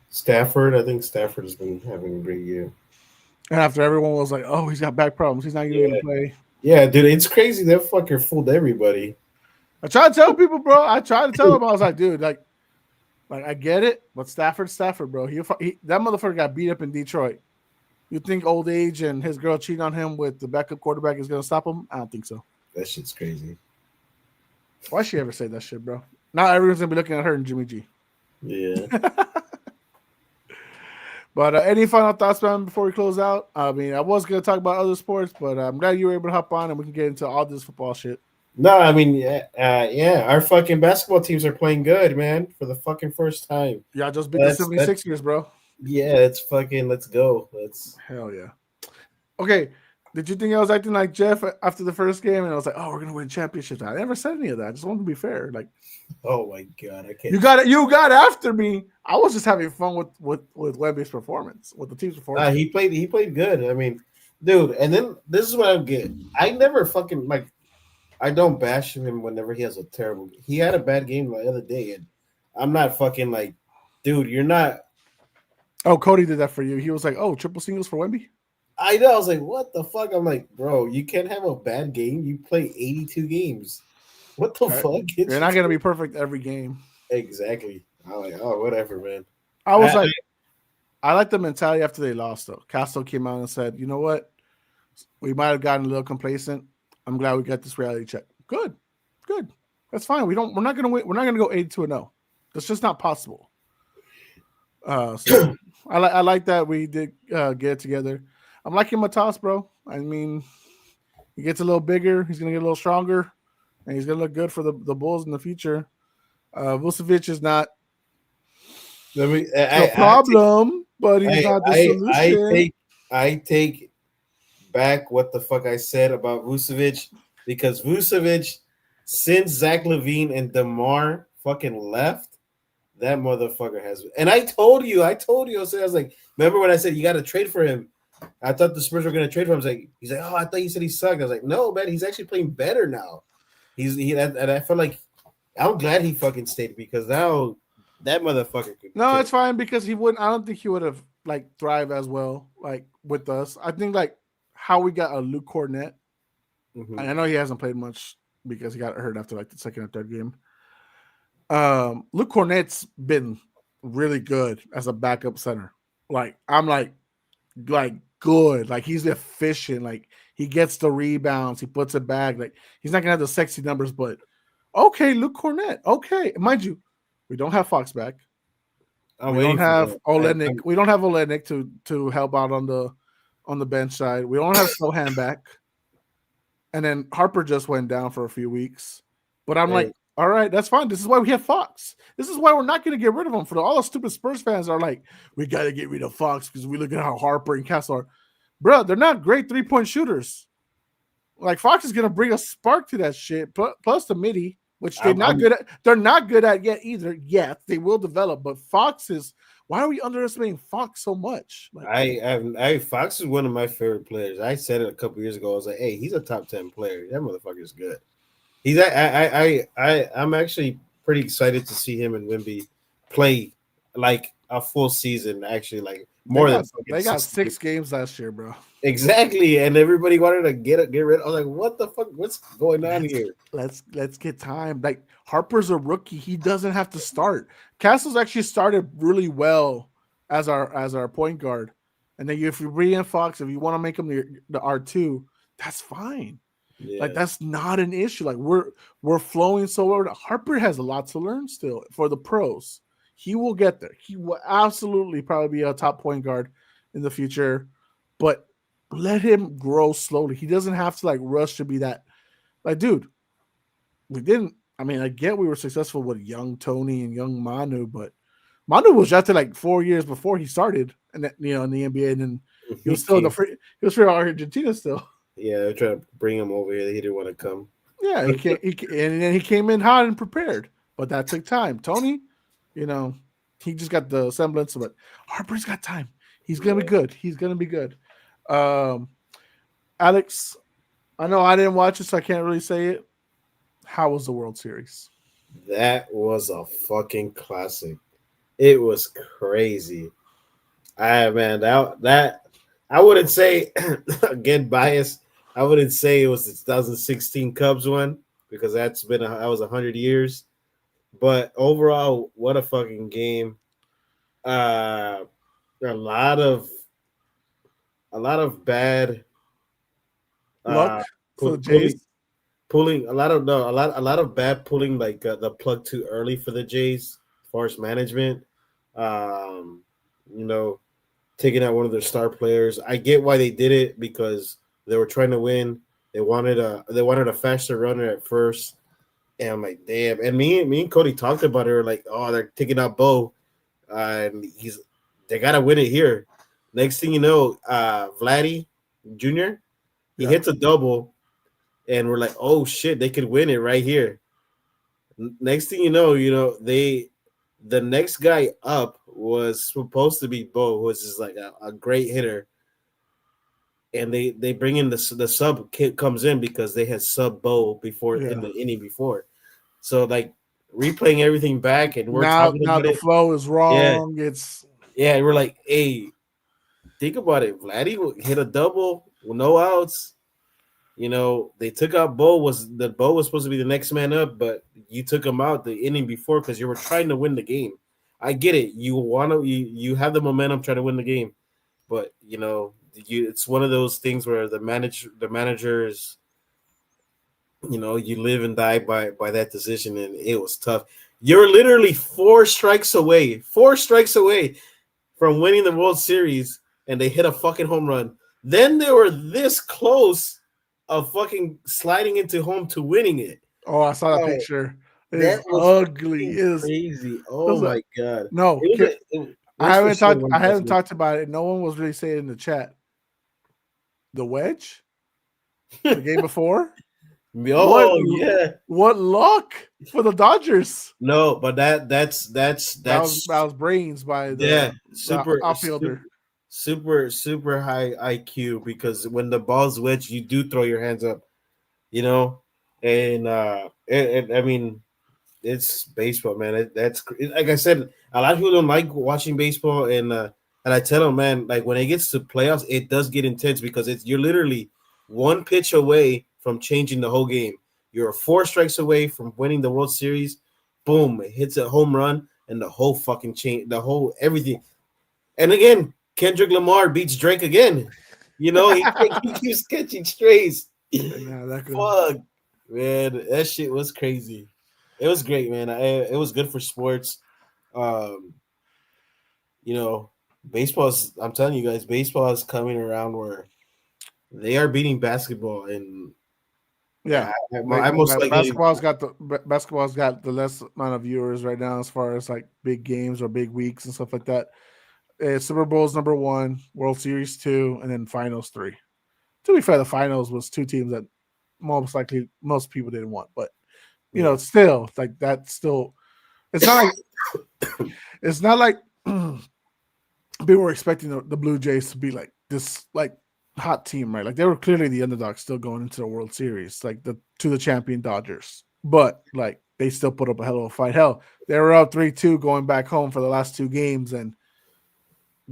Stafford, I think Stafford has been having a great year. And after everyone was like, "Oh, he's got back problems. He's not even going to play." Yeah, dude, it's crazy. They fucking fooled everybody. I tried to tell people, bro. I tried to tell them. I was like, dude, like I get it, but Stafford, bro. That motherfucker got beat up in Detroit. You think old age and his girl cheating on him with the backup quarterback is going to stop him? I don't think so. That shit's crazy. Why she ever say that shit, bro? Now everyone's going to be looking at her and Jimmy G. Yeah. But any final thoughts, man, before we close out? I mean, I was going to talk about other sports, but I'm glad you were able to hop on and we can get into all this football shit. No, I mean, yeah, our fucking basketball teams are playing good, man, for the fucking first time. Yeah, just beat the 76ers, bro. Yeah, let's go. Hell yeah. Okay, did you think I was acting like Jeff after the first game? And I was like, oh, we're going to win championships. I never said any of that. I just wanted to be fair. Like, oh my God, I can't. You got after me. I was just having fun with Wemby's performance, with the team's performance. He played good. I mean, dude, and then this is what I get. I never fucking I don't bash him whenever he has a terrible. He had a bad game the other day, and I'm not fucking like, dude, you're not. Oh, Cody did that for you. He was like, oh, triple singles for Wemby? I know. I was like, what the fuck? I'm like, bro, you can't have a bad game. You play 82 games. What the fuck? You're not going to be perfect every game. Exactly. I'm like, oh, whatever, man. I like the mentality after they lost, though. Castro came out and said, you know what? We might have gotten a little complacent. I'm glad we got this reality check. Good. That's fine. We're not going to win. We're not going to go 82-0. That's just not possible. So I like that we did get it together. I'm liking Matas, bro. I mean, he gets a little bigger. He's gonna get a little stronger, and he's gonna look good for the Bulls in the future. Vucevic is not Let me. the problem, but he's not the I solution. take back what the fuck I said about Vucevic because Vucevic, since Zach LaVine and DeMar fucking left, that motherfucker has. And I was like, remember when I said you got to trade for him? I thought the Spurs were going to trade for him. He's like, oh, I thought you said he sucked. I was like, no, man, he's actually playing better now. And I felt like I'm glad he fucking stayed because now that motherfucker No, it's fine because he wouldn't. I don't think he would have like thrived as well like with us. I think like how we got a Luke Cornett. Mhm. I know he hasn't played much because he got hurt after like the second or third game. Luke Cornett's been really good as a backup center. Like I'm like good. Like he's efficient. Like he gets the rebounds. He puts it back. Like he's not gonna have the sexy numbers, but okay, Luke Cornett. Okay, mind you, we don't have Fox back. I'm We don't waiting for have that. Olenek. We don't have Olenek to help out on the bench side. We don't have Sohan back. And then Harper just went down for a few weeks. But I'm like, all right, that's fine. This is why we have Fox. This is why we're not going to get rid of him. For all the stupid Spurs fans are like, we got to get rid of Fox because we look at how Harper and Castle are. Bro, they're not great 3-point shooters. Like Fox is going to bring a spark to that shit. Plus the midi, which they're not good at. They're not good at yet either. Yet they will develop. But Fox is. Why are we underestimating Fox so much? Like, Fox is one of my favorite players. I said it a couple years ago. I was like, hey, he's a top 10 player. That motherfucker is good. I'm actually pretty excited to see him and Wemby play like a full season. Actually, like more than they got 6 games last year, bro. Exactly, and everybody wanted to get rid. I was like, what the fuck? What's going on here? Let's get time. Like Harper's a rookie. He doesn't have to start. Castle's actually started really well as our point guard. And then if you bring in Fox, if you want to make him the R2, that's fine. Yeah. Like that's not an issue. Like we're flowing so well. Harper has a lot to learn still for the pros. He will get there. He will absolutely probably be a top point guard in the future, but let him grow slowly. He doesn't have to like rush to be that. Like, dude, we didn't. I mean, I get we were successful with young Tony and young Manu, but Manu was drafted like 4 years before he started, and in the NBA, and then he was still he was free Argentina still. Yeah, they're trying to bring him over here. He didn't want to come. Yeah, and then he came in hot and prepared, but that took time. Tony, he just got the semblance of it. Harper's got time. He's gonna be good. He's gonna be good. Alex, I know I didn't watch it, so I can't really say it. How was the World Series? That was a fucking classic. It was crazy. That I wouldn't say again biased. I wouldn't say it was the 2016 Cubs one because that was 100 years. But overall, what a fucking game! A lot of bad luck for the Jays. Pulling a lot of bad pulling like the plug too early for the Jays as far as management. Taking out one of their star players. I get why they did it because they were trying to win. They wanted a faster runner at first. And I'm like, damn. And me and Cody talked about it. Like, oh, they're taking out Bo. And they gotta win it here. Next thing you know, Vladdy Jr. He hits a double, and we're like, oh shit, they could win it right here. Next thing you know, the next guy up was supposed to be Bo, who is just like a great hitter. And they bring in the sub kid comes in because they had sub Bo before in the inning before. So like replaying everything back and we're talking about the flow is wrong. And we're like, hey, think about it. Vladdy hit a double with no outs. They took out Bo was supposed to be the next man up, but you took him out the inning before because you were trying to win the game. I get it. You have the momentum trying to win the game, but it's one of those things where the manager is, you live and die by that decision, and it was tough. You're literally 4 strikes away. 4 strikes away. from winning the World Series and they hit a fucking home run. Then they were this close of fucking sliding into home to winning it. Oh, I saw that Oh, picture. It that is was ugly. fucking It is. crazy. It Oh was my god. no. It was for sure one I of the best haven't movies. talked about it. No one was really saying in the chat. The wedge, the game before. What Oh yeah. what luck for the Dodgers? No, but That was brains by yeah, the super outfielder. super high IQ because when the ball's wedged, you do throw your hands up, you know, and I mean it's baseball, man. Like I said, a lot of people don't like watching baseball, and I tell them, man, like when it gets to playoffs, it does get intense because you're literally one pitch away from changing the whole game. You're four strikes away from winning the World Series. Boom, it hits a home run, and the whole fucking change, the whole everything. And again, Kendrick Lamar beats Drake again. You know, he keeps catching strays. Nah, that could, Fuck, man, that shit was crazy. It was great, man. It was good for sports. Um, you know, baseball's. I'm telling you guys, baseball is coming around where they are beating basketball, and yeah. I most likely. Basketball's got the less amount of viewers right now as far as like big games or big weeks and stuff like that. Super Bowl's number 1, World Series 2, and then Finals 3. To be fair, the Finals was 2 teams that most likely most people didn't want, but you know, still like that's still. It's not like it's not like people were expecting the Blue Jays to be like this like hot team, right? Like they were clearly the underdogs still going into the World Series, like to the champion Dodgers. But like they still put up a hell of a fight. Hell, they were up 3-2 going back home for the last 2 games, and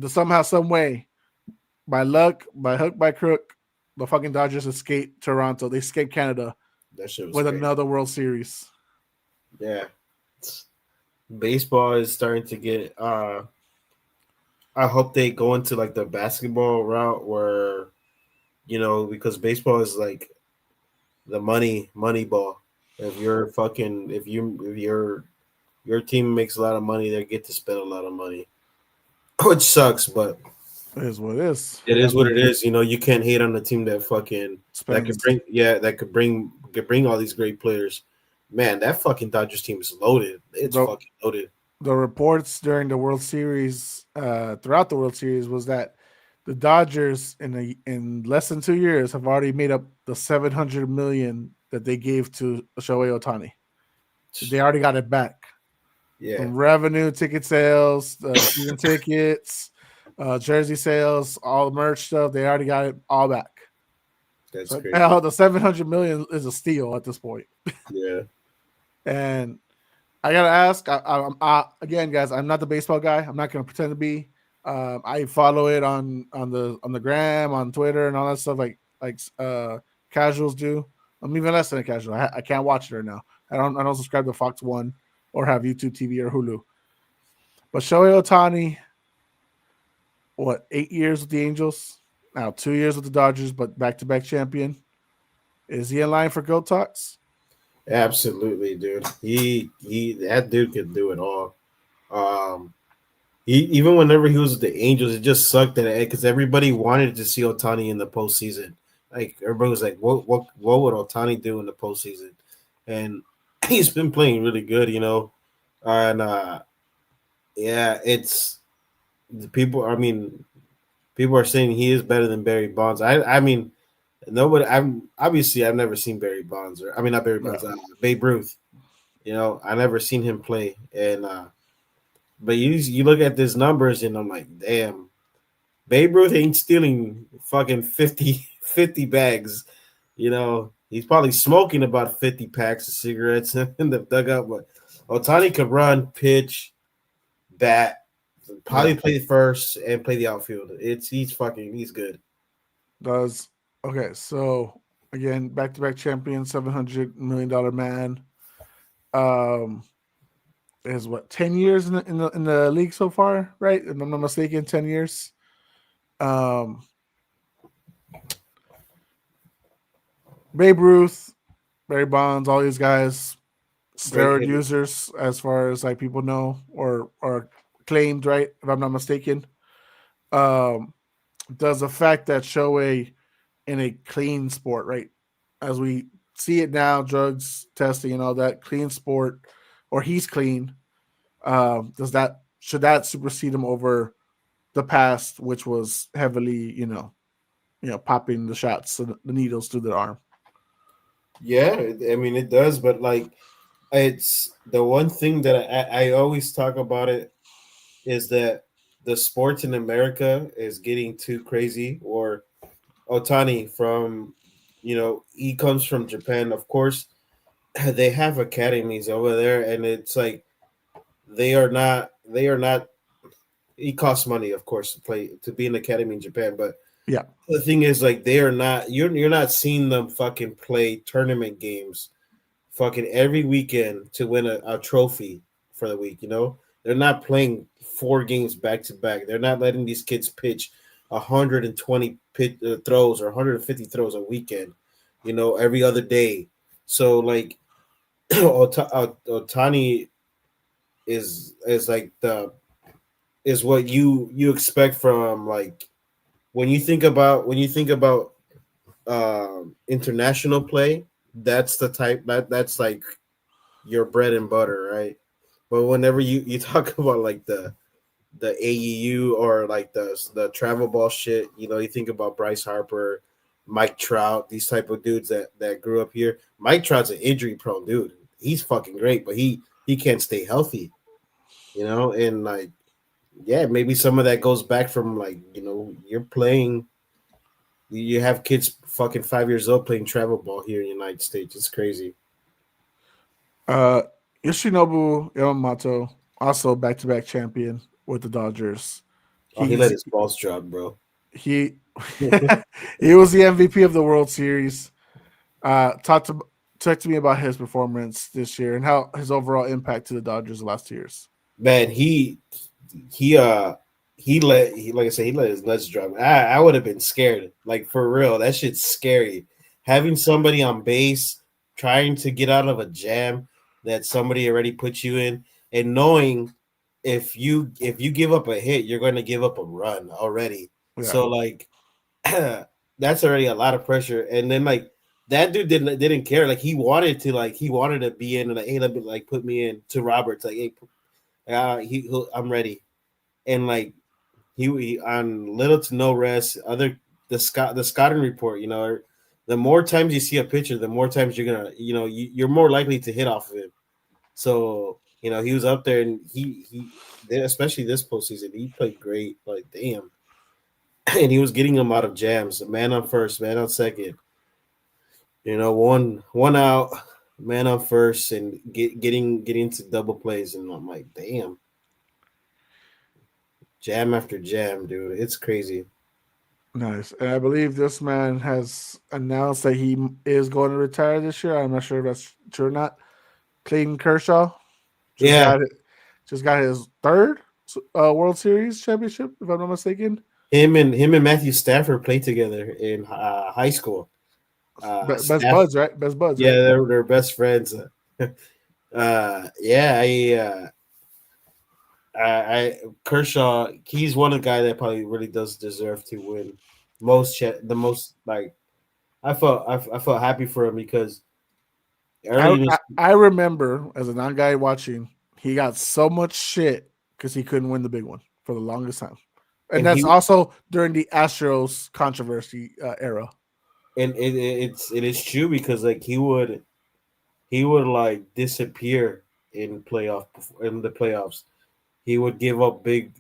somehow, some way, by luck, by hook, by crook, the fucking Dodgers escaped Toronto. They escaped Canada That shit was with great. another World Series. Yeah, baseball is starting to get. I hope they go into like the basketball route where, because baseball is like the money ball. If you're fucking, if your team makes a lot of money, they get to spend a lot of money, which sucks, but It is what it is. it is what it is. You can't hate on the team that fucking Spends. that could bring all these great players. Man, that fucking Dodgers team is loaded. It's fucking loaded. The reports during the World Series, throughout the World Series, was that the Dodgers in less than 2 years have already made up the $700 million that they gave to Shohei Ohtani. They already got it back. Yeah, from revenue, ticket sales, season tickets, jersey sales, all the merch stuff. They already got it all back. That's so crazy. Now the $700 million is a steal at this point. Yeah, and I gotta ask again, guys. I'm not the baseball guy. I'm not gonna pretend to be. I follow it on the gram, on Twitter, and all that stuff like casuals do. I'm even less than a casual. I can't watch it right now. I don't subscribe to Fox One or have YouTube TV or Hulu. But Shohei Ohtani, 8 years with the Angels? Now 2 years with the Dodgers, but back-to-back champion. Is he in line for GOAT talks? absolutely, dude. That dude can do it all. Even whenever he was with the Angels, it just sucked that because everybody wanted to see Ohtani in the postseason. Like everybody was like, what would Ohtani do in the postseason? And he's been playing really good, and yeah, it's the people. I mean, people are saying he is better than Barry Bonds. I mean, nobody. I've never seen Barry Bonds, not Barry Bonds, Babe Ruth. I never seen him play, and but you look at his numbers, and I'm like, damn, Babe Ruth ain't stealing fucking 50 bags. He's probably smoking about 50 packs of cigarettes in the dugout, but Ohtani could run, pitch, bat, probably play first and play the outfield. He's good. Okay, so again, back-to-back champion, $700 million man. Is 10 years in the league so far, right? If I'm not mistaken, 10 years. Babe Ruth, Barry Bonds, all these guys, steroid users, as far as like people know or claimed, right? If I'm not mistaken. Um, does the fact that Shohei in a clean sport, right? As we see it now, drugs testing and all that, clean sport, or he's clean. Does that should that supersede him over the past, which was heavily, popping the shots, the needles through the arm? Yeah, I mean it does, but like it's the one thing that I always talk about it is that the sports in America is getting too crazy. Or Otani from, he comes from Japan. Of course, they have academies over there, and it's like they are not. It costs money, of course, to be an academy in Japan, but Yeah, the thing is, like, they are not. You're not seeing them fucking play tournament games fucking every weekend to win a trophy for the week. They're not playing 4 games back to back. They're not letting these kids pitch 120 throws or 150 throws a weekend. Every other day. So like Otani is like the is what you expect from, like, when you think about international play. That's the type that's like your bread and butter, right? But whenever you talk about like the AEU or like the travel ball shit, you think about Bryce Harper, Mike Trout, these type of dudes that grew up here. Mike Trout's an injury prone dude. He's fucking great, but he can't stay healthy, and like, yeah, maybe some of that goes back from, like, you're playing. You have kids fucking 5 years old playing travel ball here in the United States. It's crazy. uh, Yoshinobu Yamamoto, also back-to-back champion with the Dodgers. Oh, he let He's his balls drop, bro. he he was the MVP of the World Series. Talk to me about his performance this year and how his overall impact to the Dodgers the last 2 years. Man, he like I said, he let his nuts drop. I would have been scared, like, for real. That shit's scary. Having somebody on base trying to get out of a jam that somebody already put you in, and knowing if you give up a hit, you're going to give up a run already. Yeah, So like that's already a lot of pressure. And then, like, that dude didn't care. Like, he wanted to be in, and like, hey, let me, like, put me in to Roberts. Like, hey, I'm ready. And like he on little to no rest. The scouting report, the more times you see a pitcher, the more times you're gonna, you're more likely to hit off of him. So he was up there, and especially this postseason, he played great. Like, damn, and he was getting them out of jams. Man on first, man on second. One out, man on first, and getting to double plays, and I'm like, damn, jam after jam, dude. It's crazy. nice. And I believe this man has announced that he is going to retire this year. I'm not sure if that's true or not. Clayton Kershaw just Yeah, got it. Just got his third World Series championship, if I'm not mistaken. him and Matthew Stafford played together in high school. Best Staff, buds, right? Best buds, yeah, right? they're best friends. Yeah, I Kershaw. He's one of the guy that probably really does deserve to win the most. Like, I felt happy for him because I, early in I his I remember as a non guy watching, he got so much shit because he couldn't win the big one for the longest time, and and that's he also during the Astros controversy era. and it is true because, like, he would like disappear in the playoffs. He would give up big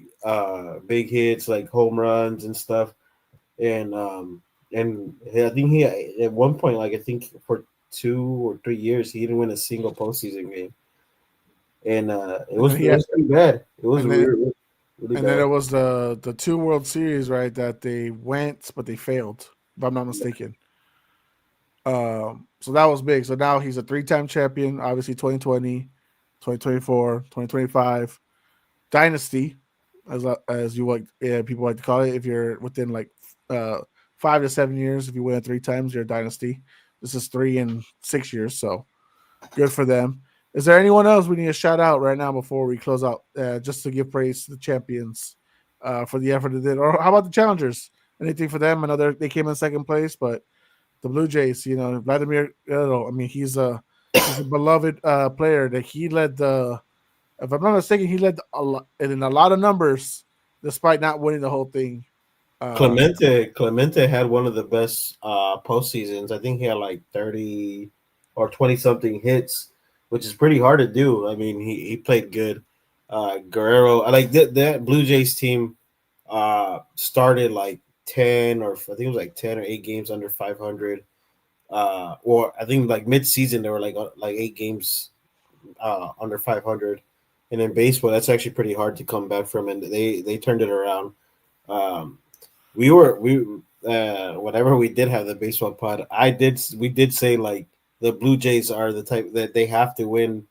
hits, like home runs and stuff. And I think he at one point, like, I think for 2 or 3 years, he didn't win a single postseason game. And it And was then it was pretty bad. It was and then really, really and then bad. it was the two World Series, right? That they went, but they failed, if I'm not mistaken. So that was big. So now he's a three-time champion, obviously 2020, 2024, 2025 dynasty, as you like, people like to call it. If you're within like uh 5 to 7 years, if you win it 3 times, you're a dynasty. This is 3 and 6 years, so good for them. Is there anyone else we need to shout out right now before we close out? Just to give praise to the champions for the effort they did. Or how about the Challengers? Anything for them? I know they came in second place, but the Blue Jays, Vladimir. I mean, he's a beloved player. That he led the. If I'm not mistaken, he led in a lot of numbers, despite not winning the whole thing. Uh, Clemente had one of the best postseasons. I think he had like 30 or 20 something hits, which is pretty hard to do. I mean, he played good. Guerrero, I like that Blue Jays team started like 10 or I think it was like 10 or 8 games under 500. Or I think like mid-season they were like 8 games under 500. And in baseball, that's actually pretty hard to come back from, and they turned it around. Um, we whenever we did have the baseball pod, we did say like the Blue Jays are the type that they have to win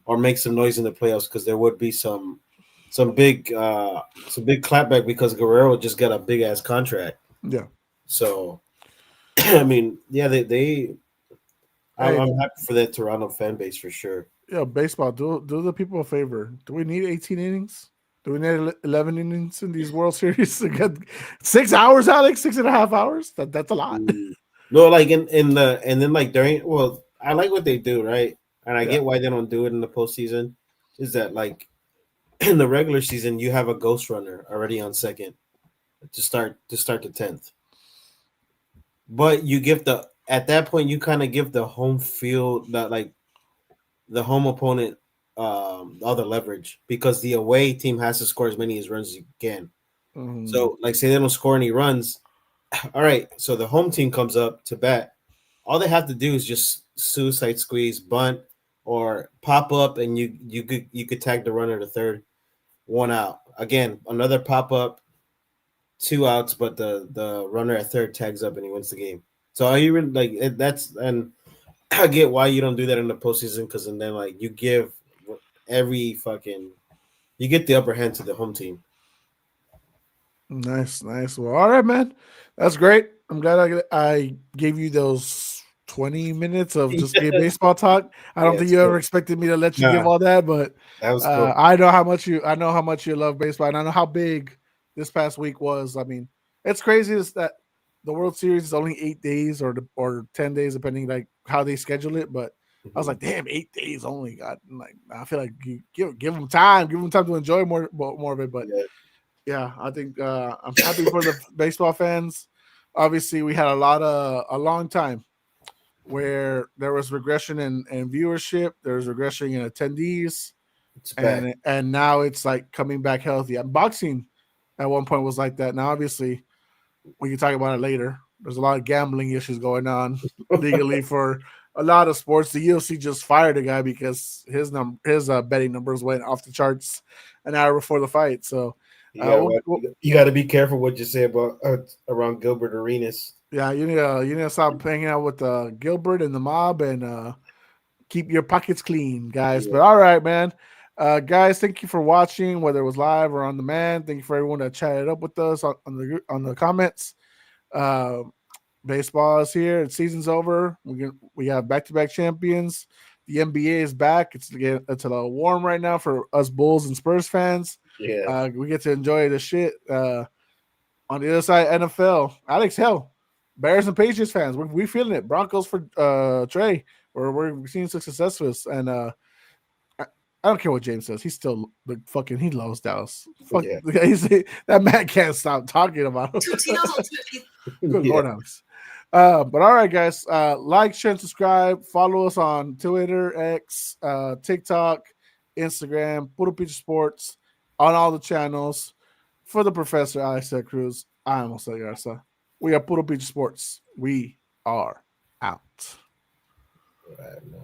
or make some noise in the playoffs because there would be some big clapback because Guerrero just got a big ass contract. yeah. So I mean, yeah, they Hey, I'm happy for that Toronto fan base for sure. baseball. Do the people a favor. Do we need 18 innings? Do we need 11 innings in these World Series to get 6 hours, Alex? 6.5 hours? That's a lot. No, like in the and then like during I like what they do, right? And I Yeah. get why they don't do it in the postseason. Is that like in the regular season you have a ghost runner already on second to start the 10th. But you give at that point you kind of give the home field that like the home opponent all the leverage because the away team has to score as many as runs as you can. Mhm. So like say they don't score any runs, all right. So the home team comes up to bat. All they have to do is just suicide squeeze, bunt, or pop up, and you could tag the runner to third, 1 out. Again, another pop up, 2 outs, but the runner at third tags up and he wins the game. So I even like that's and I get why you don't do that in the postseason because then like you give every fucking you get the upper hand to the home team. Nice, nice. Well, all right, man. That's great. I'm glad I gave you those 20 minutes of just gay baseball talk. I don't Yeah, think it's you ever cool. expected me to let you give Nah, all that, but that was cool. I know how much you love baseball, and I know how big this past week was. I mean, it's crazy is that the World Series is only 8 days or 10 days, depending like how they schedule it. But I was Mhm. like, damn, 8 days only. God, like I feel like you give them time to enjoy more of it. But Yeah, yeah, I think I'm happy for the baseball fans. Obviously, we had a long time where there was regression in viewership, there was regression in attendees, it's back. and now it's like coming back healthy. And boxing at one point was like that. Now, obviously, we can talk about it later. There's a lot of gambling issues going on legally for a lot of sports. The UFC just fired a guy because his betting numbers went off the charts an hour before the fight. So, You got to be careful what you say about around Gilbert Arenas. yeah, you need to stop hanging out with Gilbert and the mob and keep your pockets clean, guys. Yeah, But all right, man. Guys, thank you for watching, whether it was live or on demand. Thank you for everyone that chatted up with us on the comments. Uh, Baseball is here. The season's over. We have back-to-back champions. The NBA is back. It's a little warm right now for us Bulls and Spurs fans. yeah, We get to enjoy the shit. On the other side, NFL. Alex, hell, Bears and Patriots fans. We feeling it. Broncos for Trey. We're seeing some success with us. And I, I don't care what James says. He's still the fucking. He loves Dallas. Fuck. yeah, That man can't stop talking about him. Good yeah, Lord, Alex. But all right, guys. Like, share, and subscribe. Follow us on Twitter, X, TikTok, Instagram, Puro Pinche Sports, on all the channels. For the Professor Alex Cruz, I am Jose Garza. We are Puro Pinche Sports. We are out. Right, man.